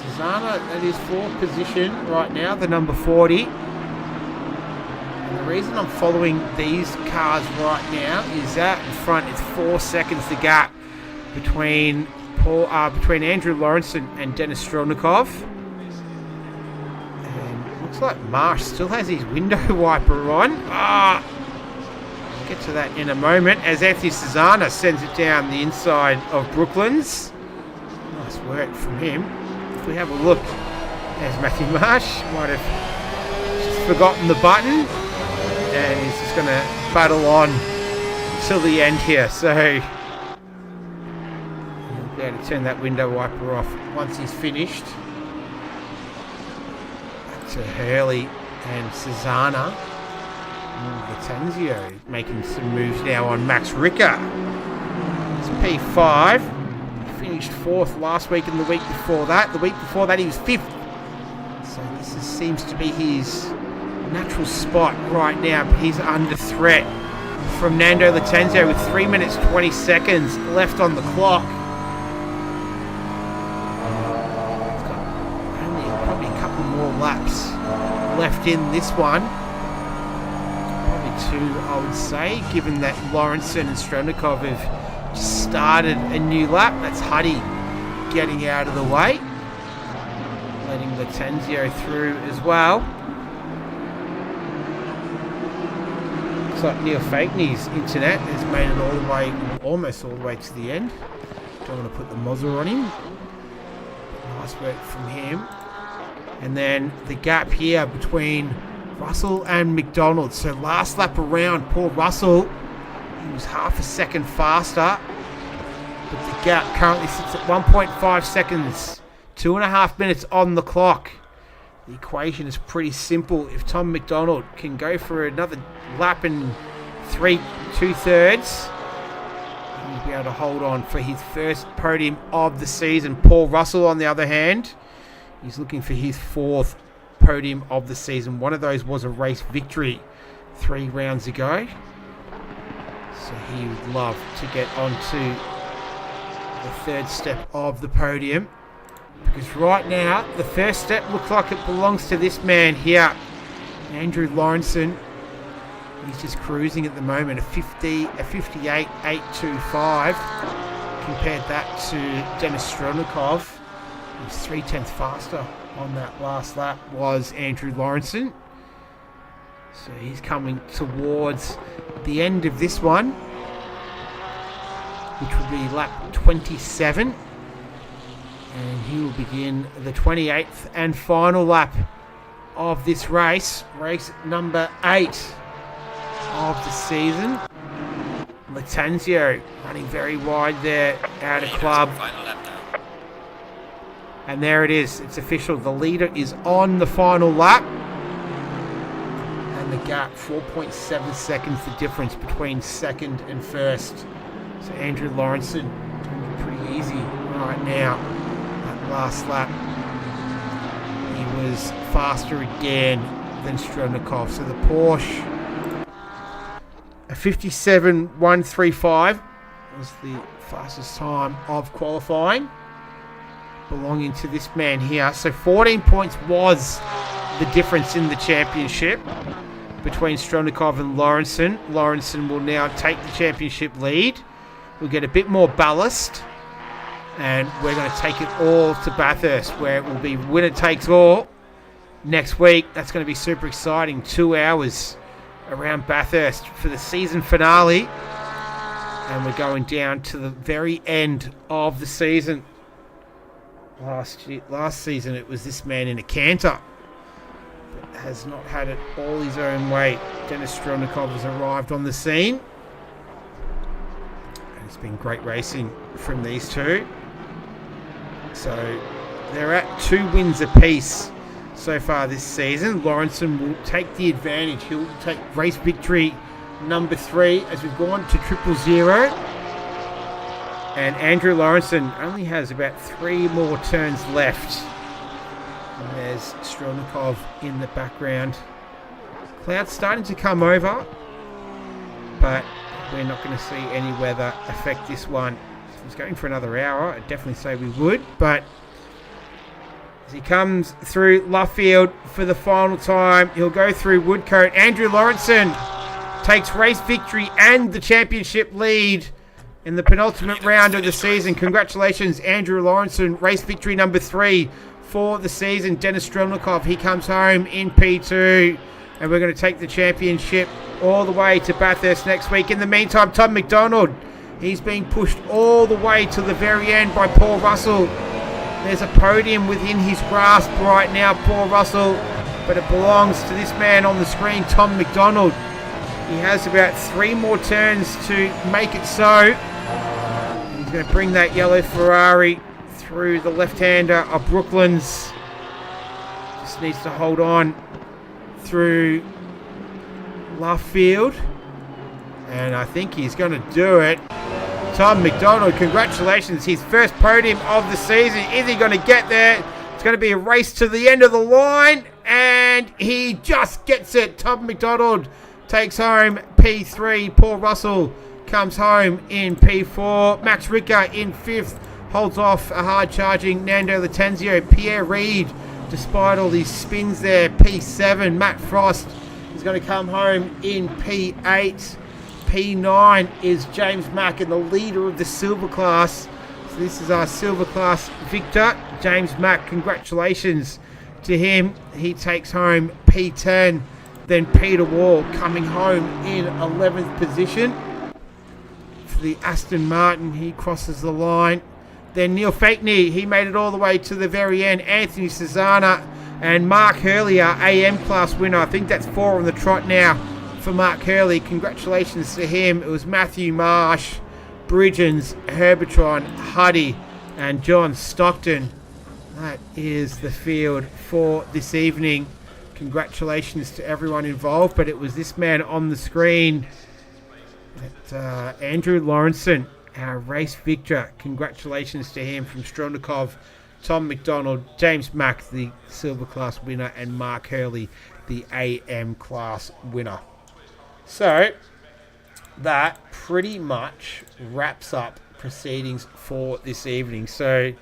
Susanna at his fourth position right now, the number 40. And the reason I'm following these cars right now is that in front it's 4 seconds the gap between Andrew Lawrence and Dennis Strelnikov. And looks like Marsh still has his window wiper on. We'll get to that in a moment as Anthony Susanna sends it down the inside of Brooklands. Nice work from him. If we have a look, there's Matthew Marsh. Might have just forgotten the button, and he's just going to battle on till the end here. So he'll be able to turn that window wiper off once he's finished. Back to Hurley and Susanna. Latanzio making some moves now on Max Ricker. It's P5. Finished 4th last week and the week before that. The week before that he was 5th. So this seems to be his natural spot right now. But he's under threat from Nando Latanzio with 3 minutes 20 seconds left on the clock. He's got only probably a couple more laps left in this one. Probably 2, I would say, given that Lawrenson and Strelnikov have started a new lap. That's Huddy getting out of the way, letting Latanzio through as well. Looks like Neil Fakeney's internet has made it almost all the way to the end. Don't want to put the muzzle on him. Nice work from him. And then the gap here between Russell and McDonald. So last lap around, poor Russell, he was half a second faster, but the gap currently sits at 1.5 seconds, 2.5 minutes on the clock. The equation is pretty simple. If Tom McDonald can go for another lap and 3 2/3, he'll be able to hold on for his first podium of the season. Paul Russell, on the other hand, he's looking for his 4th podium of the season. One of those was a race victory 3 rounds ago. So he would love to get onto the 3rd step of the podium. Because right now, the first step looks like it belongs to this man here, Andrew Lawrenson. He's just cruising at the moment, a 58.825. Compared that to Dennis Strelnikov. He's 0.3 faster on that last lap was Andrew Lawrenson. So he's coming towards the end of this one, which will be lap 27. And he will begin the 28th and final lap of this race. Race number 8 of the season. Latanzio running very wide there out of club. And there it is. It's official. The leader is on the final lap. And the gap, 4.7 seconds, the difference between 2nd and 1st. So Andrew Lawrenson doing it pretty easy right now. last lap. He was faster again than Strelnikov. So the Porsche, a 57.135 was the fastest time of qualifying, belonging to this man here. So 14 points was the difference in the championship between Strelnikov and Lawrenson. Lawrenson will now take the championship lead. We'll get a bit more ballast, and we're going to take it all to Bathurst, where it will be winner takes all next week. That's going to be super exciting. 2 hours around Bathurst for the season finale, and we're going down to the very end of the season. Last season it was this man in a canter, but has not had it all his own way. Denis Strelnikov has arrived on the scene, and it's been great racing from these two. So they're at 2 wins apiece so far this season. Lawrenson will take the advantage. He'll take race victory number 3 as we've gone to 000. And Andrew Lawrenson only has about 3 more turns left. And there's Strelnikov in the background. Clouds starting to come over, but we're not going to see any weather affect this one. If it was going for another hour, I'd definitely say we would, but as he comes through Luffield for the final time, he'll go through Woodcote. Andrew Lawrenson takes race victory and the championship lead in the penultimate round of the season. Congratulations, Andrew Lawrenson. Race victory number 3 for the season. Denis Strelnikov, he comes home in P2, and we're going to take the championship all the way to Bathurst next week. In the meantime, Tom McDonald, he's being pushed all the way to the very end by Paul Russell. There's a podium within his grasp right now, Paul Russell, but it belongs to this man on the screen, Tom McDonald. He has about 3 more turns to make it so. He's going to bring that yellow Ferrari through the left-hander of Brooklands. Just needs to hold on through Luffield, and I think he's going to do it. Tom McDonald, congratulations, his first podium of the season. Is he going to get there? It's going to be a race to the end of the line, and he just gets it. Tom McDonald takes home P3. Paul Russell comes home in P4. Max Ricker in 5th holds off a hard-charging Nando Latenzio. Pierre Reid, despite all these spins there, P7. Matt Frost is going to come home in P8. P9 is James Mack, and the leader of the silver class. So this is our silver class victor, James Mack. Congratulations to him. He takes home P10. Then Peter Wall coming home in 11th position. For the Aston Martin, he crosses the line. Then Neil Fakeney, he made it all the way to the very end. Anthony Cesana and Mark Hurley, our AM class winner. I think that's 4 on the trot now for Mark Hurley. Congratulations to him. It was Matthew Marsh, Bridgens, Herbertron, Huddy, and John Stockton. That is the field for this evening. Congratulations to everyone involved, but it was this man on the screen, that Andrew Lawrenson, our race victor. Congratulations to him from Strelnikov, Tom McDonald, James Mack, the silver class winner, and Mark Hurley, the AM class winner. So that pretty much wraps up proceedings for this evening. So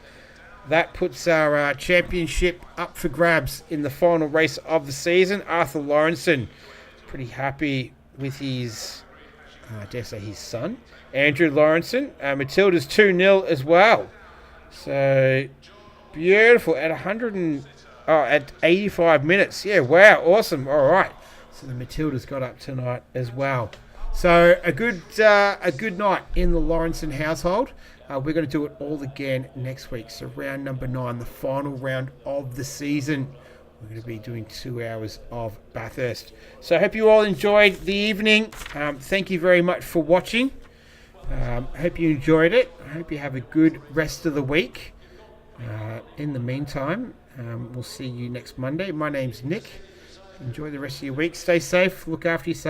that puts our championship up for grabs in the final race of the season. Arthur Lawrenson, pretty happy with his, I dare say his son, Andrew Lawrenson. Matilda's 2-0 as well. So beautiful at at 85 minutes. Yeah, wow, awesome. All right. So the Matilda's got up tonight as well. So a good night in the Lawrenson household. We're going to do it all again next week. So round number 9, the final round of the season. We're going to be doing 2 hours of Bathurst. So I hope you all enjoyed the evening. Thank you very much for watching. Hope you enjoyed it. I hope you have a good rest of the week. In the meantime, we'll see you next Monday. My name's Nick. Enjoy the rest of your week. Stay safe. Look after yourself.